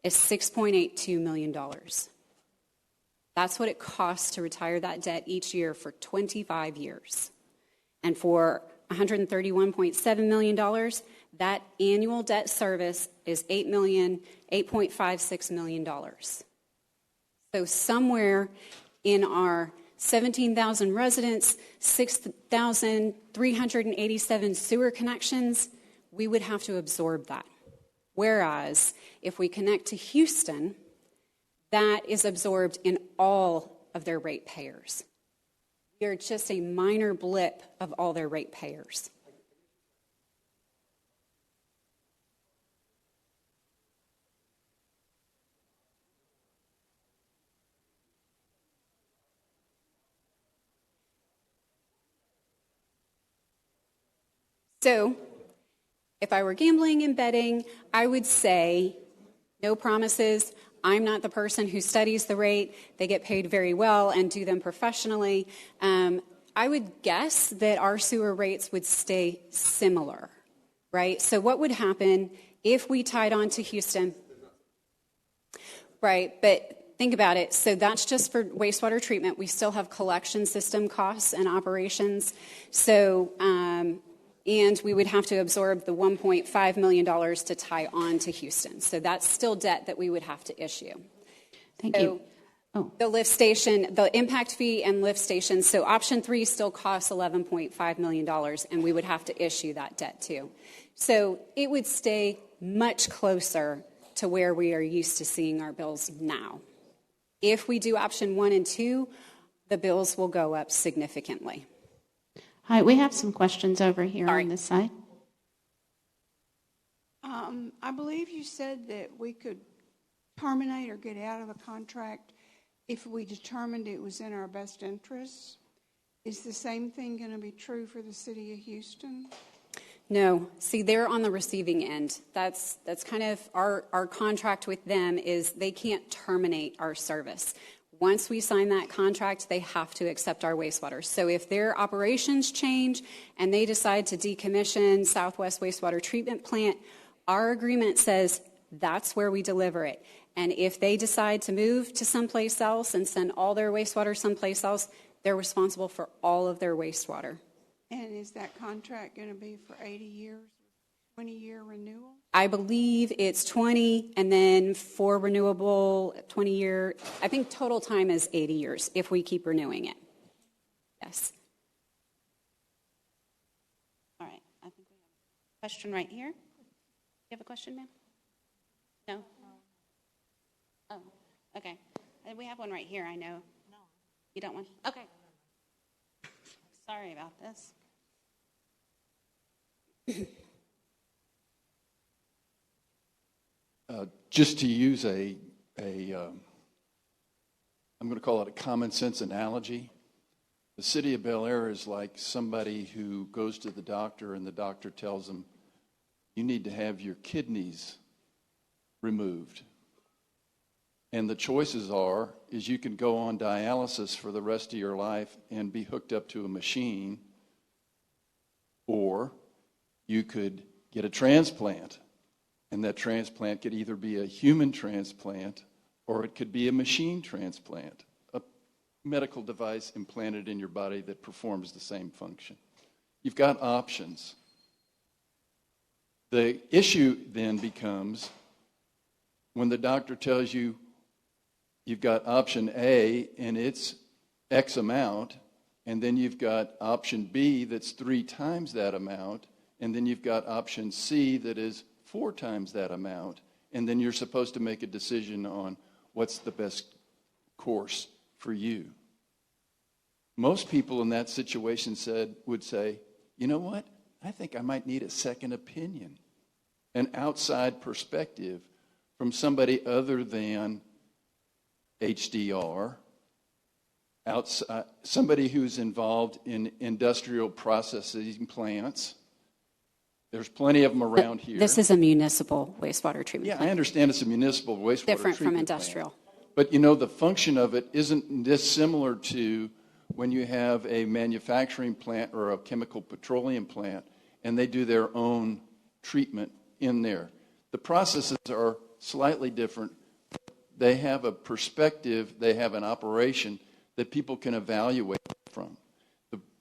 is $6.82 million. That's what it costs to retire that debt each year for 25 years. And for $131.7 million, that annual debt service is $8.56 million. So somewhere in our 17,000 residents, 6,387 sewer connections, we would have to absorb that. Whereas if we connect to Houston, that is absorbed in all of their ratepayers. We are just a minor blip of all their ratepayers. So, if I were gambling and betting, I would say no promises. I'm not the person who studies the rate. They get paid very well and do them professionally. I would guess that our sewer rates would stay similar, right? So what would happen if we tied on to Houston? Right, but think about it. So that's just for wastewater treatment. We still have collection system costs and operations. So, and we would have to absorb the $1.5 million to tie on to Houston. So that's still debt that we would have to issue. Thank you. The lift station, the impact fee and lift station. So option 3 still costs $11.5 million, and we would have to issue that debt too. So it would stay much closer to where we are used to seeing our bills now. If we do option 1 and 2, the bills will go up significantly. Hi, we have some questions over here on this side. I believe you said that we could terminate or get out of a contract if we determined it was in our best interests. Is the same thing going to be true for the city of Houston? No. See, they're on the receiving end. That's kind of our contract with them is they can't terminate our service. Once we sign that contract, they have to accept our wastewater. So if their operations change and they decide to decommission Southwest Wastewater Treatment Plant, our agreement says that's where we deliver it. And if they decide to move to someplace else and send all their wastewater someplace else, they're responsible for all of their wastewater. And is that contract going to be for 80 years, 20-year renewal? I believe it's 20, and then for renewable, 20-year. I think total time is 80 years if we keep renewing it. Yes. All right. I think we have a question right here. You have a question, ma'am? No? Oh, okay. We have one right here, I know. No. You don't want? Okay. Sorry about this. Just to use I'm going to call it a common sense analogy. The city of Bel Air is like somebody who goes to the doctor and the doctor tells them, you need to have your kidneys removed. And the choices is you can go on dialysis for the rest of your life and be hooked up to a machine, or you could get a transplant. And that transplant could either be a human transplant or it could be a machine transplant, a medical device implanted in your body that performs the same function. You've got options. The issue then becomes when the doctor tells you you've got option A and it's X amount, and then you've got option B that's 3 times that amount, and then you've got option C that is 4 times that amount, and then you're supposed to make a decision on what's the best course for you. Most people in that situation would say, you know what? I think I might need a second opinion, an outside perspective from somebody other than HDR, outside, somebody who's involved in industrial processing plants. There's plenty of them around here. This is a municipal wastewater treatment plant. I understand it's a municipal wastewater Different treatment from industrial. plant. But you know, the function of it isn't dissimilar to when you have a manufacturing plant or a chemical petroleum plant and they do their own treatment in there. The processes are slightly different. They have a perspective, they have an operation that people can evaluate from.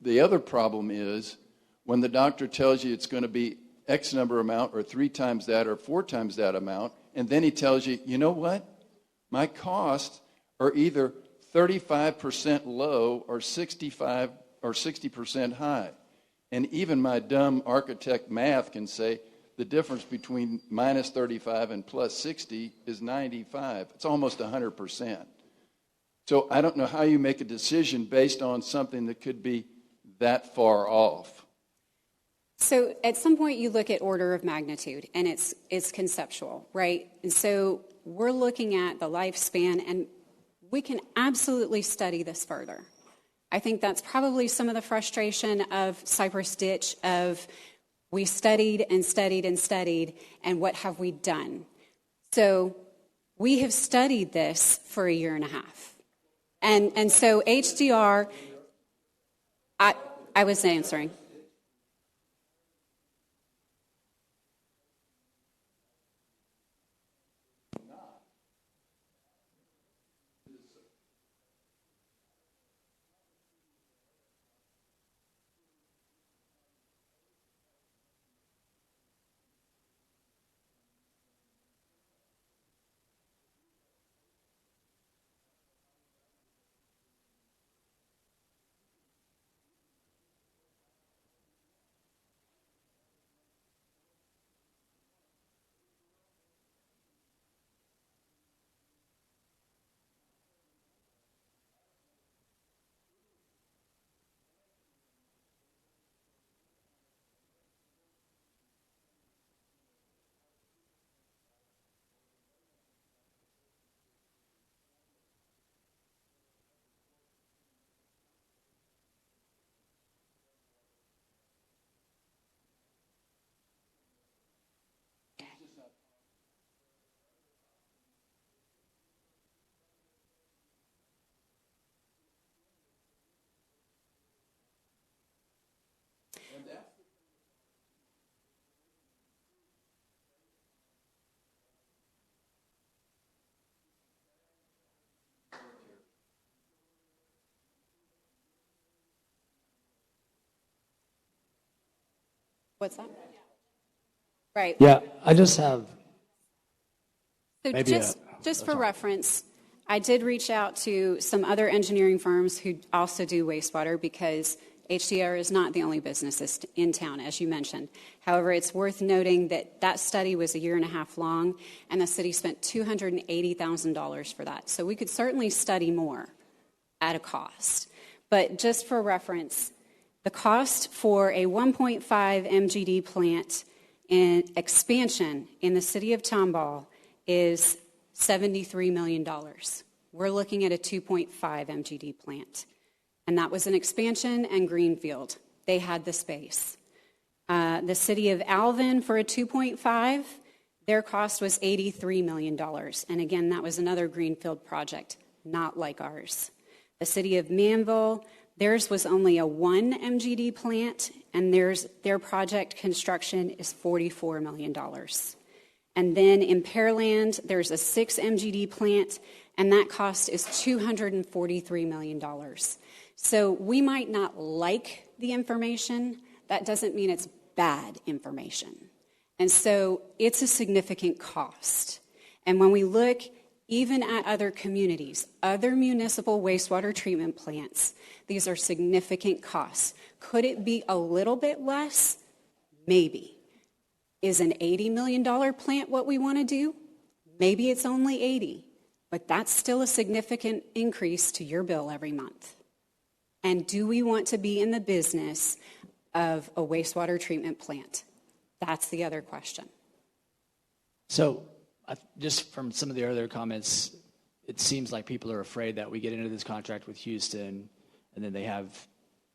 The other problem is when the doctor tells you it's going to be X number amount or 3 times that or 4 times that amount, and then he tells you, you know what? My costs are either 35% low or 65 or 60% high. And even my dumb architect math can say the difference between minus 35 and plus 60 is 95. It's almost 100%. So I don't know how you make a decision based on something that could be that far off. So at some point you look at order of magnitude, and it's conceptual, right? And so we're looking at the lifespan, and we can absolutely study this further. I think that's probably some of the frustration of Cypress Ditch of we studied and studied and studied, and what have we done? So we have studied this for 1.5 years. And so HDR, I was answering. What's that? Right. Yeah, I just have So maybe just for reference, I did reach out to some other engineering firms who also do wastewater because HDR is not the only business in town, as you mentioned. However, it's worth noting that that study was a year and a half long, and the city spent $280,000 for that. So we could certainly study more at a cost. But just for reference, the cost for a 1.5 MGD plant in expansion in the city of Tomball is $73 million. We're looking at a 2.5 MGD plant. And that was an expansion and greenfield. They had the space. The city of Alvin for a 2.5, their cost was $83 million. And again, that was another greenfield project, not like ours. The city of Manville, theirs was only a 1 MGD plant, and their project construction is $44 million. And then in Pearland, there's a 6 MGD plant, and that cost is $243 million. So we might not like the information. That doesn't mean it's bad information. And so it's a significant cost. And when we look even at other communities, other municipal wastewater treatment plants, these are significant costs. Could it be a little bit less? Maybe. Is an $80 million plant what we want to do? Maybe it's only 80, but that's still a significant increase to your bill every month. And do we want to be in the business of a wastewater treatment plant? That's the other question. So just from some of the earlier comments, it seems like people are afraid that we get into this contract with Houston and then they have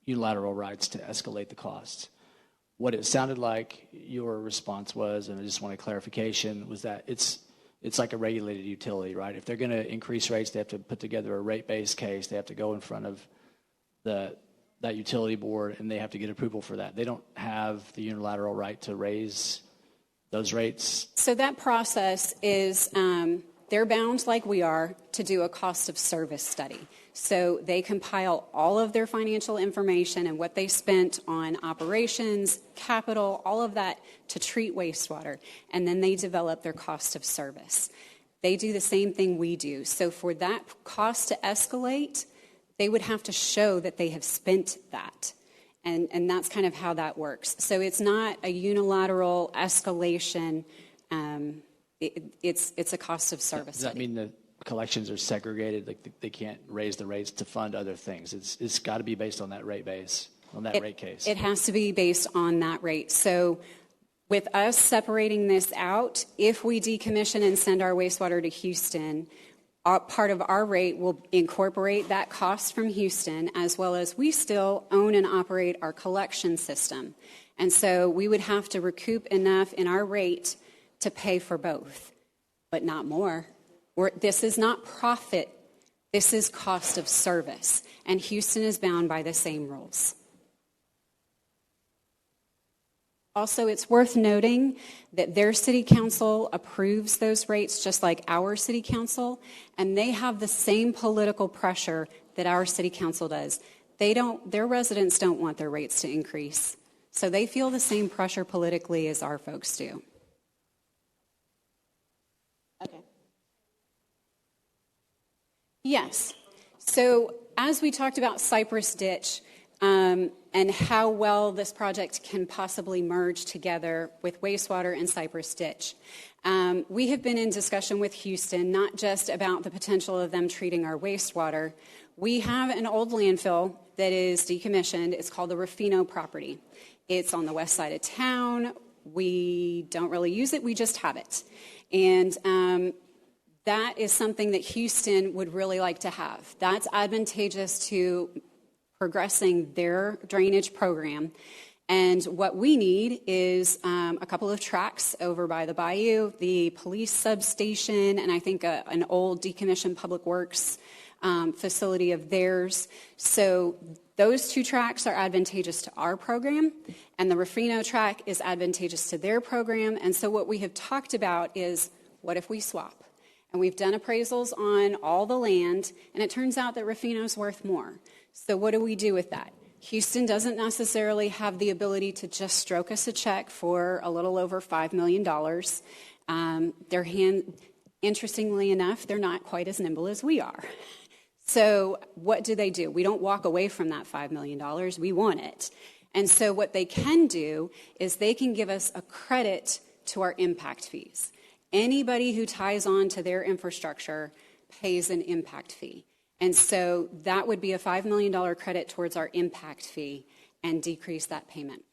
unilateral rights to escalate the costs. What it sounded like your response was, and I just want a clarification, was that it's like a regulated utility, right? If they're going to increase rates, they have to put together a rate-based case. They have to go in front of that utility board, and they have to get approval for that. They don't have the unilateral right to raise those rates. So that process is, they're bound like we are to do a cost of service study. So they compile all of their financial information and what they spent on operations, capital, all of that to treat wastewater, and then they develop their cost of service. They do the same thing we do. So for that cost to escalate, they would have to show that they have spent that. And that's kind of how that works. So it's not a unilateral escalation. It's a cost of service. Does that mean the collections are segregated? Like they can't raise the rates to fund other things? It's got to be based on that rate base, on that rate case. It has to be based on that rate. So with us separating this out, if we decommission and send our wastewater to Houston, part of our rate will incorporate that cost from Houston, as well as we still own and operate our collection system. And so we would have to recoup enough in our rate to pay for both, but not more. This is not profit. This is cost of service. And Houston is bound by the same rules. Also, it's worth noting that their city council approves those rates just like our city council, and they have the same political pressure that our city council does. Their residents don't want their rates to increase, so they feel the same pressure politically as our folks do. Okay. Yes. So as we talked about Cypress Ditch, and how well this project can possibly merge together with wastewater and Cypress Ditch. We have been in discussion with Houston, not just about the potential of them treating our wastewater. We have an old landfill that is decommissioned. It's called the Rufino property. It's on the west side of town. We don't really use it. We just have it. And that is something that Houston would really like to have. That's advantageous to progressing their drainage program. And what we need is a couple of tracks over by the bayou, the police substation, and I think an old decommissioned public works facility of theirs. So those two tracks are advantageous to our program, and the Rufino track is advantageous to their program. And so what we have talked about is, what if we swap? And we've done appraisals on all the land, and it turns out that Rufino's worth more. So what do we do with that? Houston doesn't necessarily have the ability to just stroke us a check for a little over $5 million. Interestingly enough, they're not quite as nimble as we are. So what do? We don't walk away from that $5 million. We want it. And so what they can do is they can give us a credit to our impact fees. Anybody who ties on to their infrastructure pays an impact fee. And so that would be a $5 million credit towards our impact fee and decrease that payment.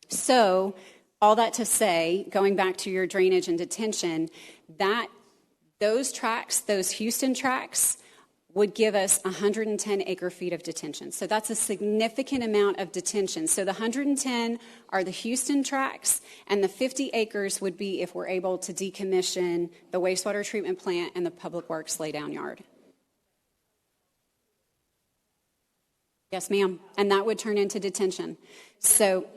So all that to say, going back to your drainage and detention, that those tracts, those Houston tracts, would give us 110 acre-feet of detention. So that's a significant amount of detention. So the 110 are the Houston tracts, and the 50 acres would be if we're able to decommission the wastewater treatment plant and the public works laydown yard. Yes, ma'am. And that would turn into detention. So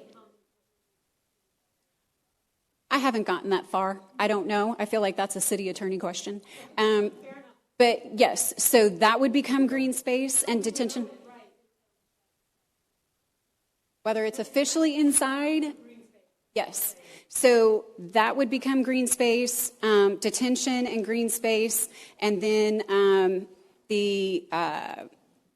I haven't gotten that far. I don't know. I feel like that's a city attorney question. But yes, so that would become green space and detention. Whether it's officially inside, yes. So that would become green space, detention and green space, and then the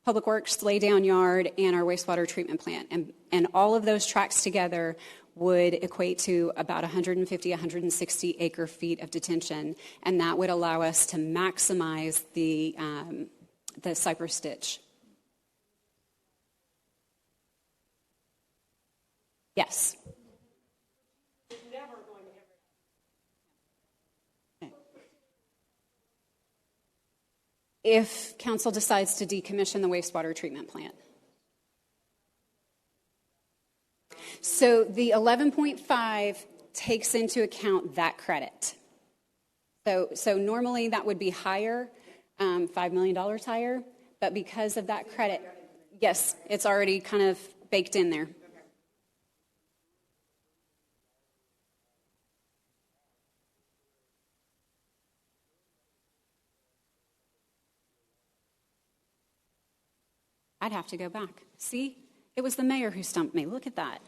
public works laydown yard and our wastewater treatment plant. And all of those tracts together would equate to about 150, 160 acre feet of detention, and that would allow us to maximize the cypress ditch. Yes. If council decides to decommission the wastewater treatment plant. So the 11.5 takes into account that credit. So normally that would be higher, $5 million higher, but because of that credit, yes, it's already kind of baked in there. I'd have to go back. See, it was the mayor who stumped me. Look at that.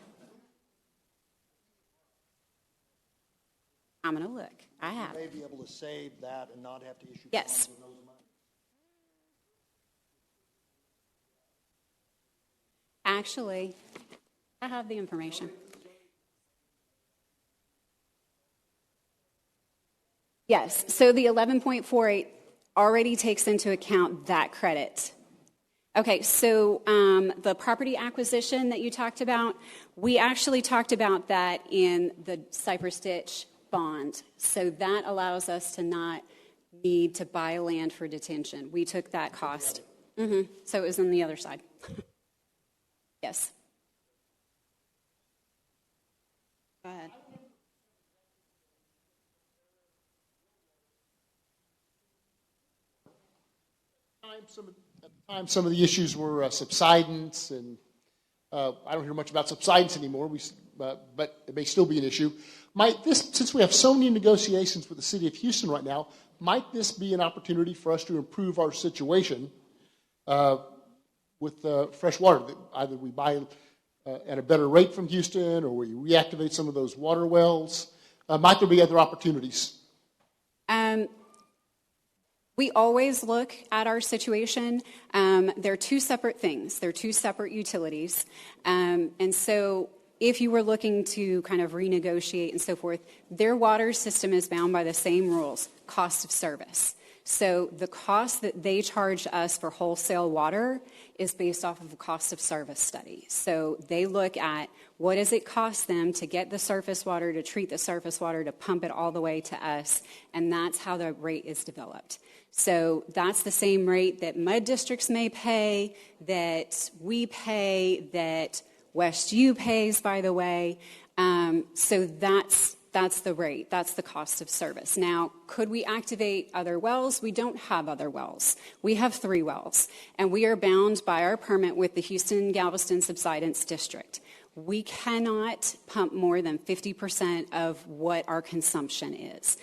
I'm going to look. I have. You may be able to save that and not have to issue yes. bonds with those amounts. Actually, I have the information. Yes, so the 11.48 already takes into account that credit. Okay, so the property acquisition that you talked about, we actually talked about that in the Cypress Ditch bond. So that allows us to not need to buy land for detention. We took that cost. Mm-hmm. So it was on the other side. Yes. Go ahead. At the time, some of the issues were subsidence, and I don't hear much about subsidence anymore, but it may still be an issue. Since we have so many negotiations with the city of Houston right now, might this be an opportunity for us to improve our situation with fresh water? Either we buy at a better rate from Houston, or we reactivate some of those water wells. Might there be other opportunities? We always look at our situation. They're two separate things. They're two separate utilities. And so if you were looking to kind of renegotiate and so forth, their water system is bound by the same rules, cost of service. So the cost that they charge us for wholesale water is based off of a cost of service study. So they look at what does it cost them to get the surface water, to treat the surface water, to pump it all the way to us, and that's how the rate is developed. So that's the same rate that mud districts may pay, that we pay, that West U pays, by the way. So that's the rate. That's the cost of service. Now, could we activate other wells? We don't have other wells. We have 3 wells, and we are bound by our permit with the Houston-Galveston Subsidence District. We cannot pump more than 50% of what our consumption is.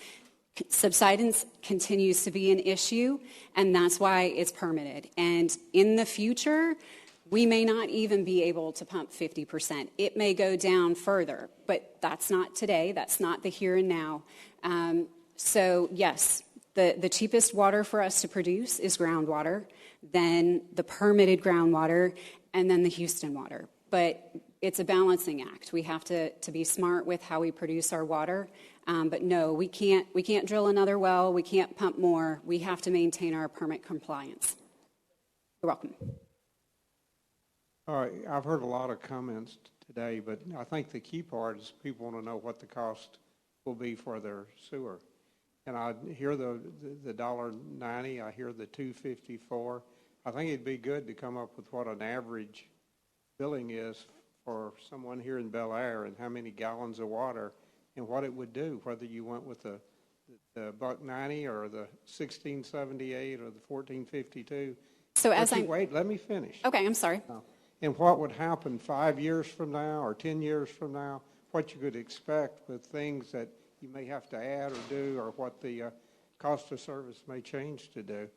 Subsidence continues to be an issue, and that's why it's permitted. And in the future, We may not even be able to pump 50%. It may go down further, but that's not today. That's not the here and now. So yes, the cheapest water for us to produce is groundwater, then the permitted groundwater, and then the Houston water. But it's a balancing act. We have to be smart with how we produce our water. But no, we can't drill another well. We can't pump more. We have to maintain our permit compliance. You're welcome. All right, I've heard a lot of comments today, but I think the key part is people want to know what the cost will be for their sewer. And I hear the $1.90, I hear the $2.54. I think it'd be good to come up with what an average billing is for someone here in Bel Air and how many gallons of water and what it would do, whether you went with the $1.90 or the $16.78 or the $14.52. So wait, let me finish. Okay, I'm sorry. And what would happen 5 years from now or 10 years from now, what you could expect with things that you may have to add or do, or what the cost of service may change to do.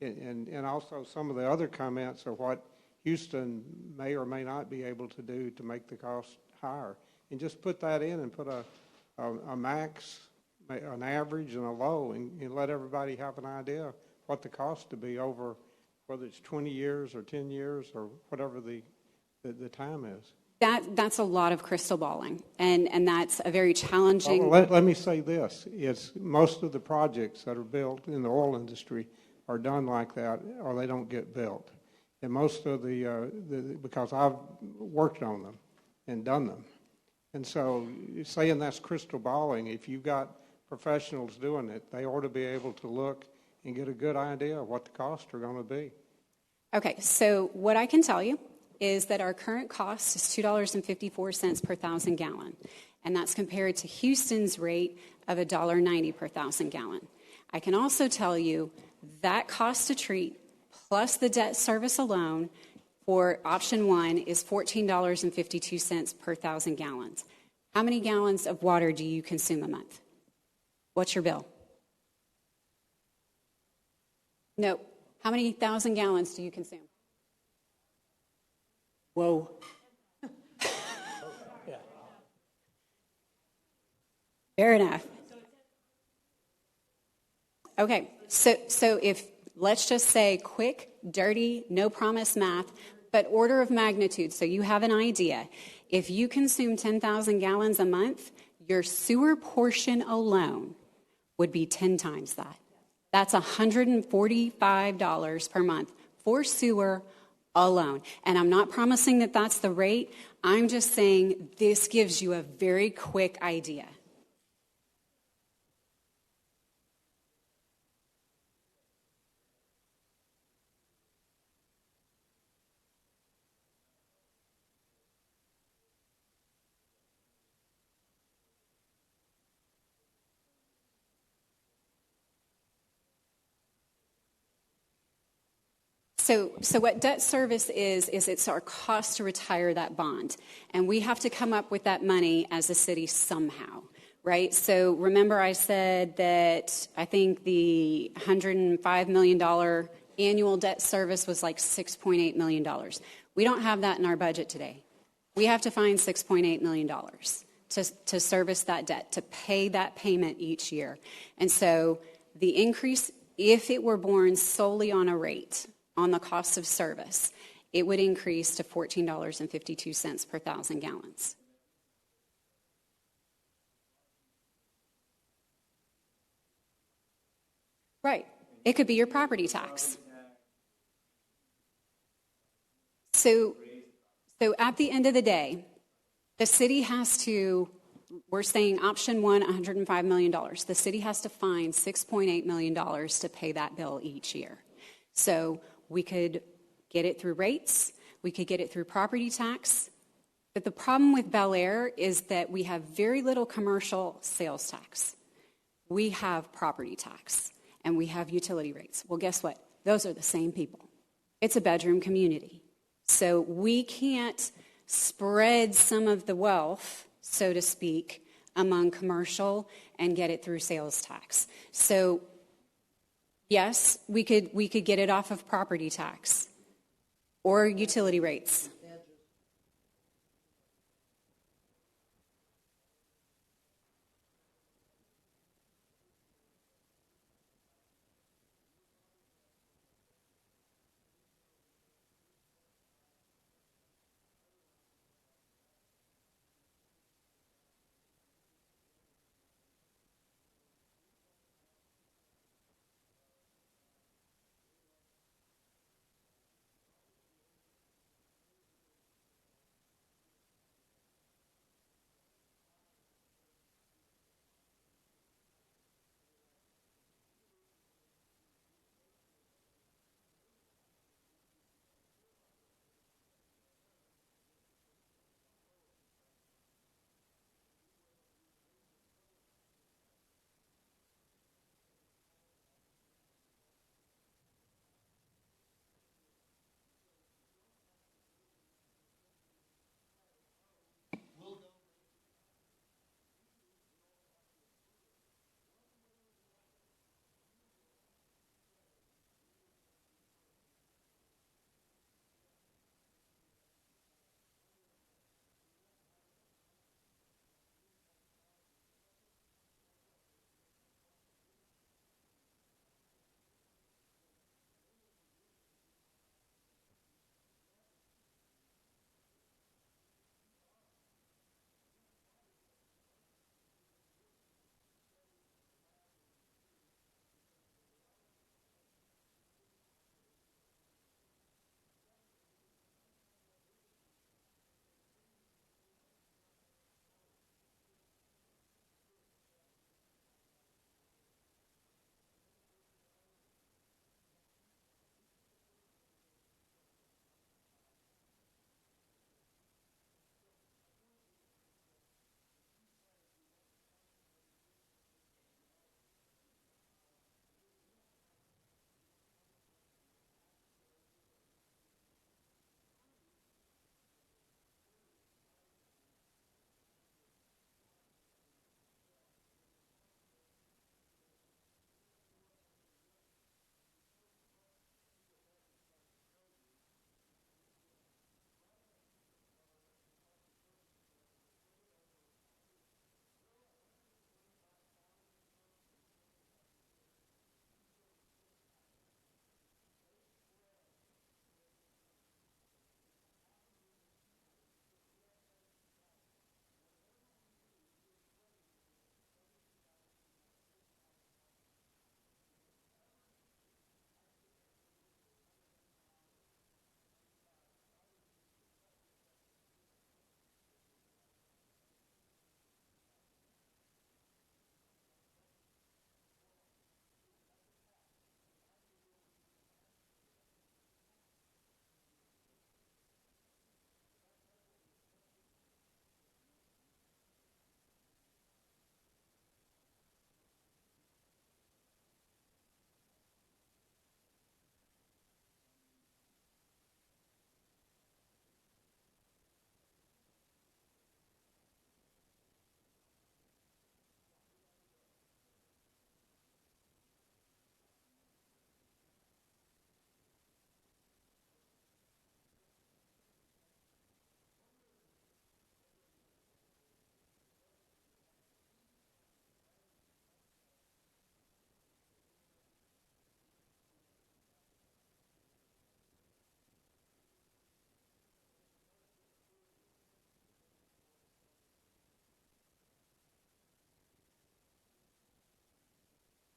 And also some of the other comments are what Houston may or may not be able to do to make the cost higher. And just put that in and put a max, an average, and a low, and let everybody have an idea what the cost to be over, whether it's 20 years or 10 years or whatever the time is. That's a lot of crystal balling, and that's a very challenging... Well, let me say this. It's most of the projects that are built in the oil industry are done like that, or they don't get built. And most of because I've worked on them and done them. And so saying that's crystal balling, if you've got professionals doing it, they ought to be able to look and get a good idea of what the costs are going to be. Okay, so what I can tell you is that our current cost is $2.54 per 1,000 gallon, and that's compared to Houston's rate of $1.90 per 1,000 gallon. I can also tell you that cost to treat plus the debt service alone for option 1 is $14.52 per 1,000 gallons. How many gallons of water do you consume a month? What's your bill? No. How many 1,000 gallons do you consume? Whoa. Yeah. Fair enough. Okay, so if, let's just say quick, dirty, no promise math, but order of magnitude, so you have an idea. If you consume 10,000 gallons a month, your sewer portion alone would be 10 times that. That's $145 per month for sewer alone. And I'm not promising that that's the rate. I'm just saying this gives you a very quick idea. So what debt service is it's our cost to retire that bond. And we have to come up with that money as a city somehow, right? So remember I said that I think the $105 million annual debt service was like $6.8 million. We don't have that in our budget today. We have to find $6.8 million to service that debt, to pay that payment each year. And so the increase, if it were borne solely on a rate, on the cost of service, it would increase to $14.52 per 1,000 gallons. Right. It could be your property tax. So at the end of the day, the city has to, we're saying option 1, $105 million. The city has to find $6.8 million to pay that bill each year. So we could get it through rates, we could get it through property tax, but the problem with Bel Air is that we have very little commercial sales tax. We have property tax, and we have utility rates. Well, guess what? Those are the same people. It's a bedroom community. So we can't spread some of the wealth, so to speak, among commercial and get it through sales tax. So yes, we could get it off of property tax. or utility rates.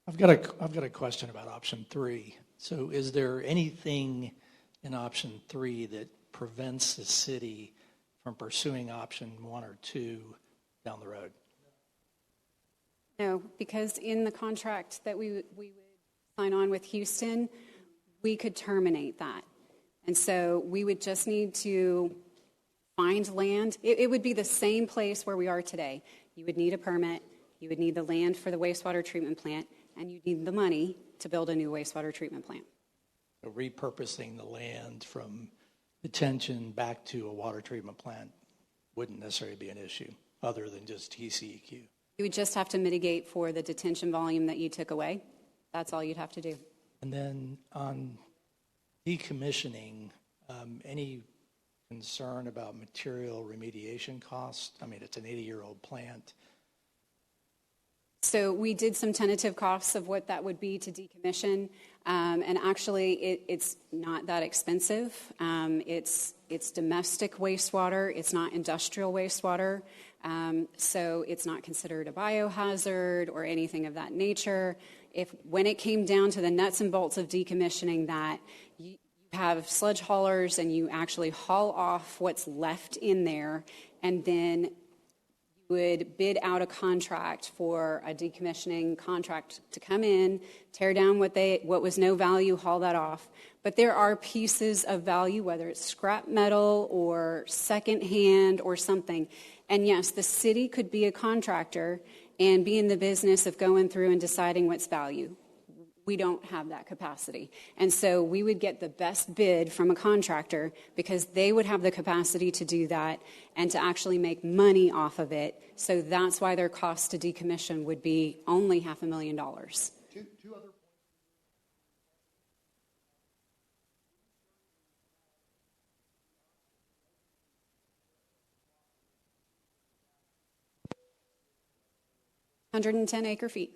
I've got a question about option 3. So is there anything in option 3 that prevents the city from pursuing option 1 or 2 down the road? No, because in the contract that we would sign on with Houston, we could terminate that. And so we would just need to find land. It would be the same place where we are today. You would need a permit, you would need the land for the wastewater treatment plant, and you need the money to build a new wastewater treatment plant. So repurposing the land from detention back to a water treatment plant wouldn't necessarily be an issue, other than just TCEQ. You would just have to mitigate for the detention volume that you took away. That's all you'd have to do. And then on decommissioning, Any concern about material remediation costs? I mean, it's an 80-year-old plant. So we did some tentative costs of what that would be to decommission, and actually it's not that expensive. It's domestic wastewater. It's not industrial wastewater, so it's not considered a biohazard or anything of that nature. When it came down to the nuts and bolts of decommissioning that, you have sludge haulers and you actually haul off what's left in there, and then would bid out a contract for a decommissioning contract to come in, tear down what was no value, haul that off. But there are pieces of value, whether it's scrap metal or secondhand or something. And yes, the city could be a contractor and be in the business of going through and deciding what's value. We don't have that capacity. And so we would get the best bid from a contractor because they would have the capacity to do that and to actually make money off of it. So that's why their cost to decommission would be only $500,000. Two other points. $110 acre feet.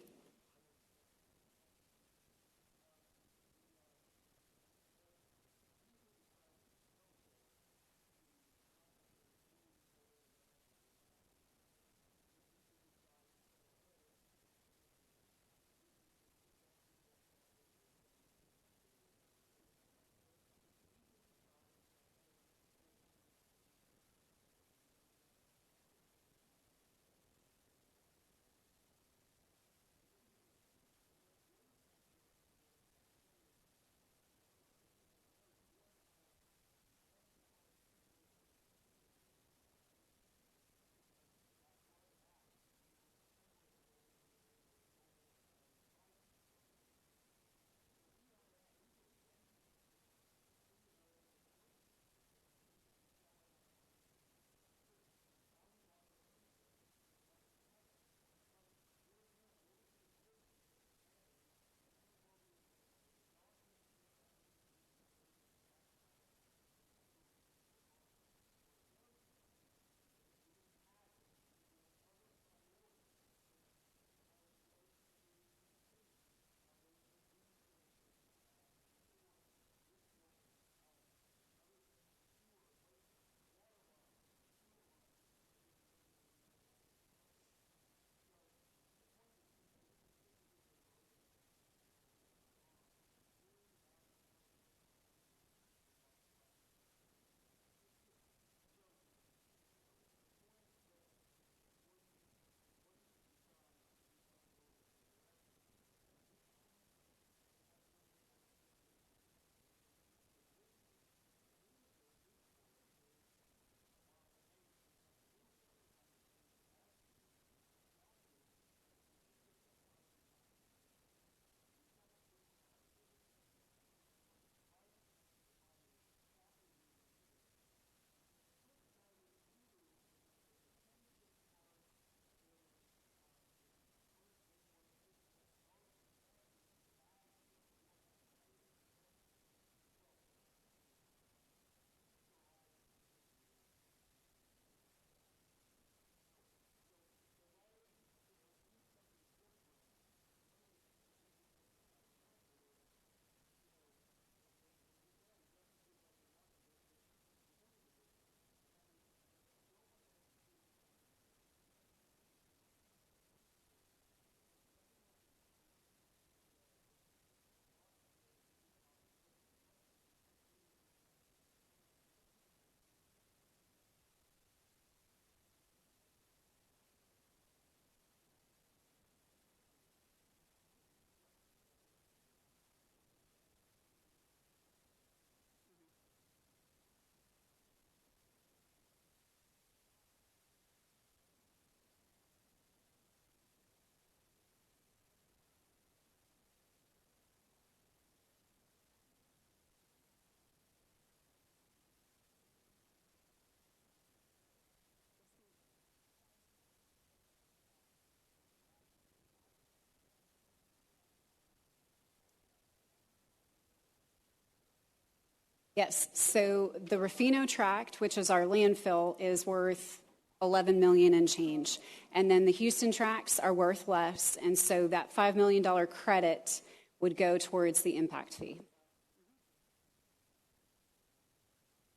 Yes, so the Rufino tract, which is our landfill, is worth 11 million and change. And then the Houston tracts are worth less, and so that $5 million credit would go towards the impact fee.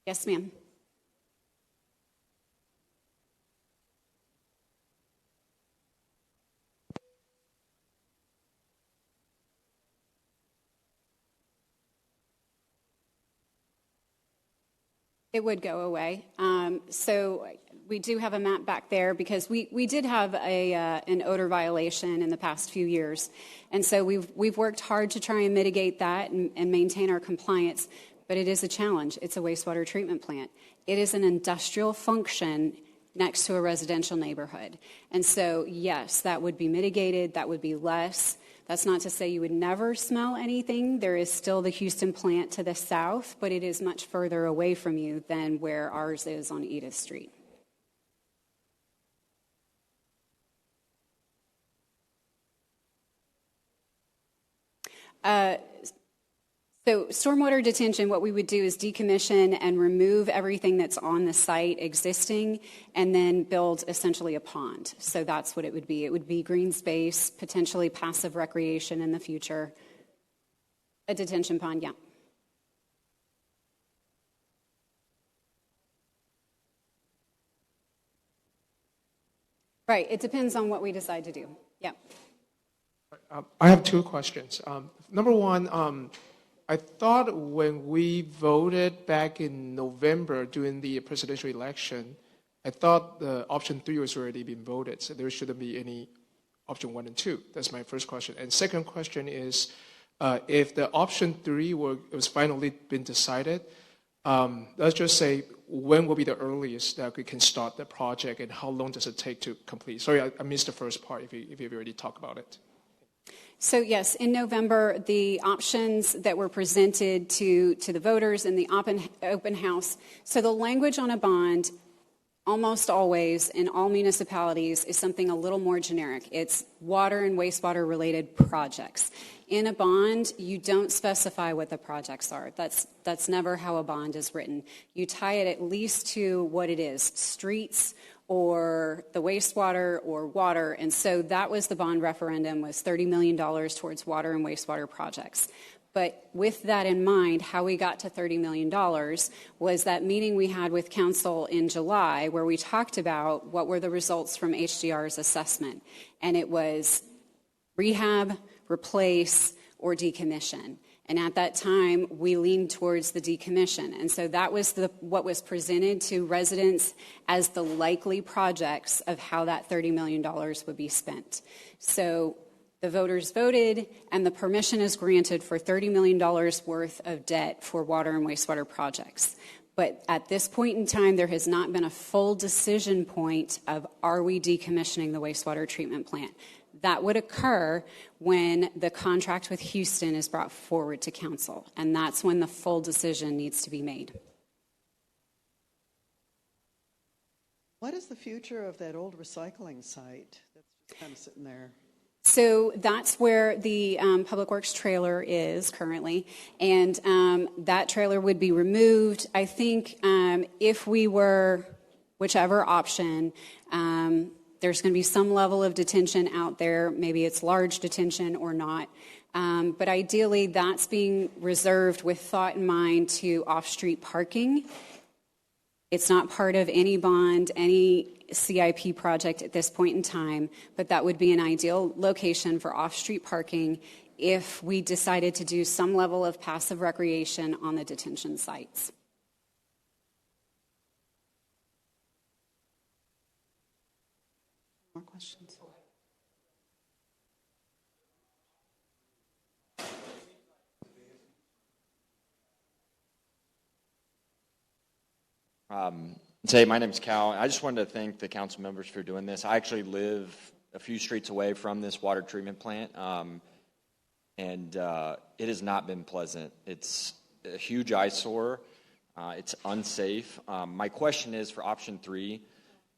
Yes, ma'am. It would go away. So we do have a map back there because we did have an odor violation in the past few years. And so we've worked hard to try and mitigate that and maintain our compliance, but it is a challenge. It's a wastewater treatment plant. It is an industrial function next to a residential neighborhood. And so, yes, that would be mitigated. That would be less. That's not to say you would never smell anything. There is still the Houston plant to the south, but it is much further away from you than where ours is on Edith Street. So stormwater detention, what we would do is decommission and remove everything that's on the site existing and then build essentially a pond. So that's what it would be. It would be green space, potentially passive recreation in the future. A detention pond, yeah. Right, it depends on what we decide to do. Yeah. I have two questions. Number one, I thought when we voted back in November during the presidential election, I thought the option 3 was already been voted, so there shouldn't be any option 1 and 2. That's my first question. And second question is, if the option 3 was finally been decided, let's just say, when will be the earliest that we can start the project, and how long does it take to complete? Sorry, I missed the first part if you've already talked about it. So yes, in November, the options that were presented to the voters in the open house. So the language on a bond, almost always in all municipalities, is something a little more generic. It's water and wastewater related projects. In a bond, you don't specify what the projects are. That's never how a bond is written. You tie it at least to what it is, streets or the wastewater or water. And so that was the bond referendum, was $30 million towards water and wastewater projects. But with that in mind, how we got to $30 million was that meeting we had with council in July where we talked about what were the results from HDR's assessment. And it was rehab, replace, or decommission. And at that time, we leaned towards the decommission. And so that was what was presented to residents as the likely projects of how that $30 million would be spent. So the voters voted, and the permission is granted for $30 million worth of debt for water and wastewater projects. But at this point in time, there has not been a full decision point of, are we decommissioning the wastewater treatment plant? That would occur when the contract with Houston is brought forward to council, and that's when the full decision needs to be made. What is the future of that old recycling site that's just kind of sitting there? So that's where the Public Works trailer is currently, and that trailer would be removed. I think if we were, whichever option, there's going to be some level of detention out there. Maybe it's large detention or not. But ideally, that's being reserved with thought in mind to off-street parking. It's not part of any bond, any CIP project at this point in time, but that would be an ideal location for off-street parking if we decided to do some level of passive recreation on the detention sites. More questions? My name's Cal. I just wanted to thank the council members for doing this. I actually live a few streets away from this water treatment plant, and it has not been pleasant. It's a huge eyesore. It's unsafe. My question is for option 3,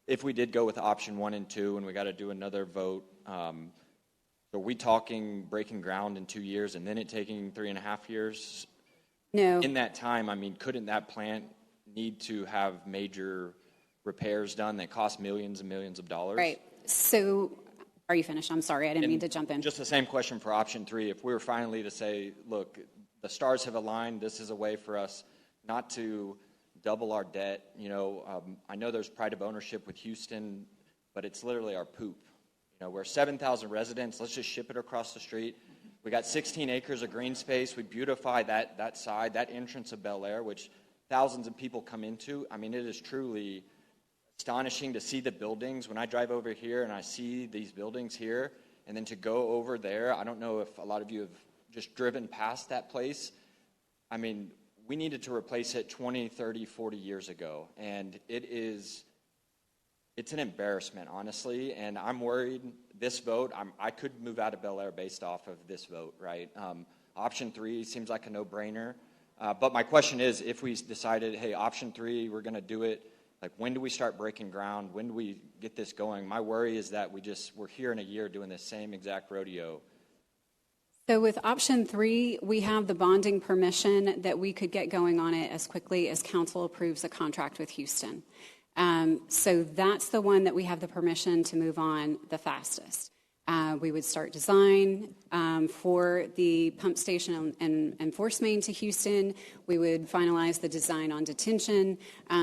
if we did go with option 1 and 2 and we got to do another vote, are we talking breaking ground in 2 years and then it taking 3.5 years? No. In that time, I mean, couldn't that plant need to have major repairs done that cost millions and millions of dollars? Right. So, are you finished? I'm sorry, I didn't mean to jump in. Just the same question for option 3. If we were finally to say, look, the stars have aligned, this is a way for us not to double our debt. You know, I know there's pride of ownership with Houston, but it's literally our poop. You know, we're 7,000 residents. Let's just ship it across the street. We got 16 acres of green space. We beautify that side, that entrance of Bel Air, which thousands of people come into. I mean, it is truly astonishing to see the buildings. When I drive over here and I see these buildings here, and then to go over there, I don't know if a lot of you have just driven past that place. I mean, we needed to replace it 20, 30, 40 years ago, and it's an embarrassment, honestly, and I'm worried this vote, I could move out of Bel Air based off of this vote, right? Option 3 seems like a no-brainer, but my question is, if we decided, hey, option 3, we're going to do it, like, when do we start breaking ground? When do we get this going? My worry is that we're here in a year doing the same exact rodeo. So with option 3, we have the bonding permission that we could get going on it as quickly as council approves a contract with Houston. So that's the one that we have the permission to move on the fastest. We would start design for the pump station and force main to Houston. We would finalize the design on detention.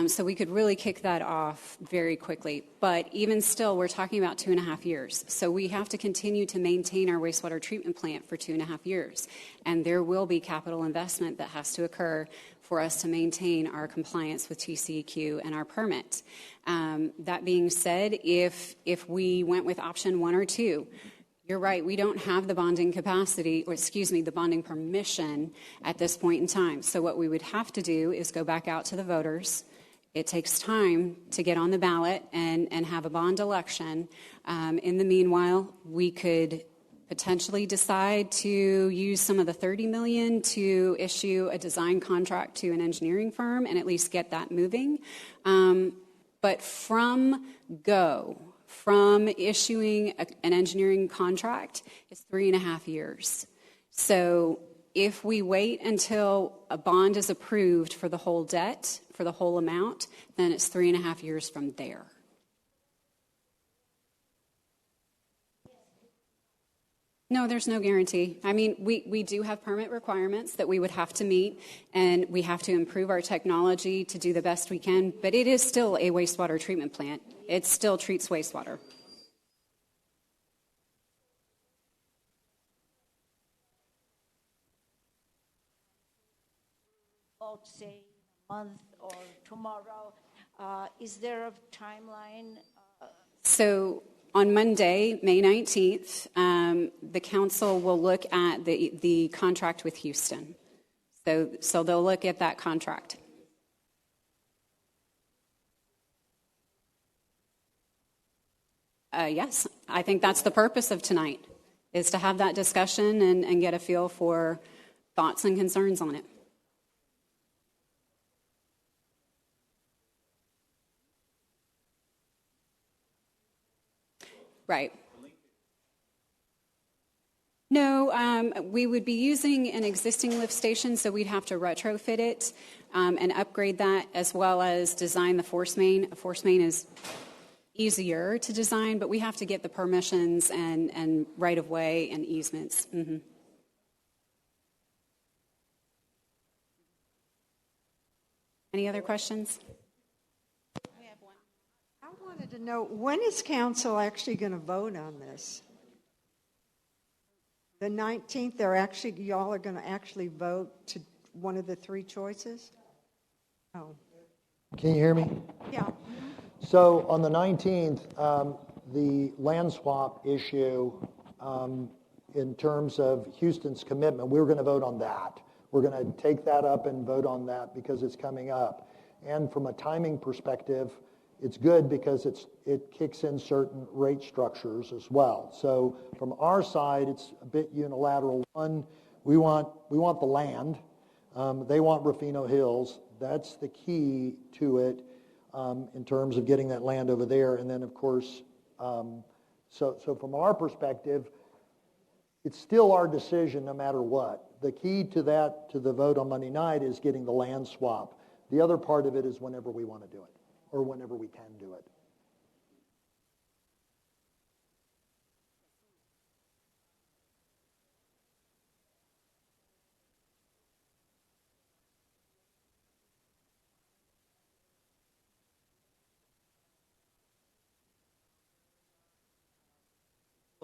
So we could really kick that off very quickly. But even still, we're talking about 2.5 years. So we have to continue to maintain our wastewater treatment plant for 2.5 years. And there will be capital investment that has to occur for us to maintain our compliance with TCEQ and our permit. That being said, if we went with option 1 or 2, you're right, we don't have the bonding capacity, or the bonding permission at this point in time. So what we would have to do is go back out to the voters. It takes time to get on the ballot and have a bond election. In the meanwhile, we could potentially decide to use some of the $30 million to issue a design contract to an engineering firm and at least get that moving. But from issuing an engineering contract is 3.5 years. So if we wait until a bond is approved for the whole debt, for the whole amount, then it's 3.5 years from there. No, there's no guarantee. I mean, we do have permit requirements that we would have to meet, and we have to improve our technology to do the best we can, but it is still a wastewater treatment plant. It still treats wastewater. Vote, say, a month or tomorrow. Is there a timeline? So on Monday, May 19th, the council will look at the contract with Houston. So they'll look at that contract. Yes, I think that's the purpose of tonight, is to have that discussion and get a feel for thoughts and concerns on it. Right. No, we would be using an existing lift station, so we'd have to retrofit it and upgrade that, as well as design the force main. A force main is easier to design, but we have to get the permissions and right-of-way and easements. Mm-hmm. Any other questions? I wanted to know, when is council actually going to vote on this? The 19th, y'all are going to actually vote to one of the 3 choices? Oh. Can you hear me? Yeah. So on the 19th, the land swap issue, in terms of Houston's commitment, we were going to vote on that. We're going to take that up and vote on that because it's coming up. And from a timing perspective, it's good because it kicks in certain rate structures as well. So from our side, it's a bit unilateral. One, we want the land. They want Rufino Hills. That's the key to it in terms of getting that land over there. And then, of course, so from our perspective, it's still our decision no matter what. The key to that, to the vote on Monday night, is getting the land swap. The other part of it is whenever we want to do it, or whenever we can do it.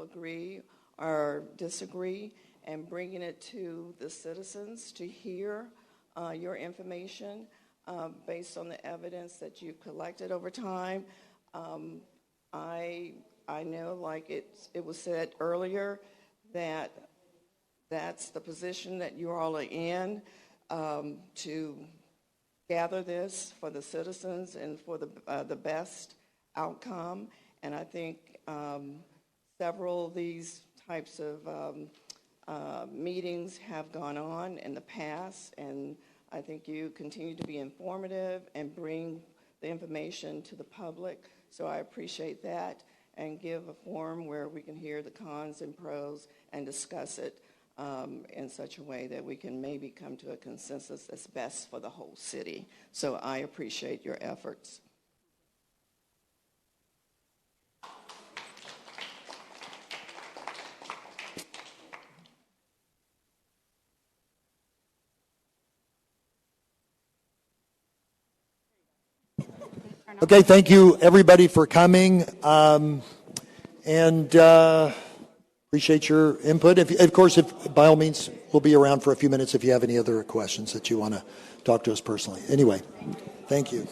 Agree or disagree, and bringing it to the citizens to hear your information based on the evidence that you've collected over time. I know, like it was said earlier, that that's the position that you all are in, to gather this for the citizens and for the best outcome. And I think several of these types of meetings have gone on in the past, and I think you continue to be informative and bring the information to the public. So I appreciate that, and give a forum where we can hear the cons and pros and discuss it in such a way that we can maybe come to a consensus that's best for the whole city. So I appreciate your efforts. Okay, thank you everybody for coming, and appreciate your input. Of course, by all means, we'll be around for a few minutes if you have any other questions that you want to talk to us personally. Anyway, thank you.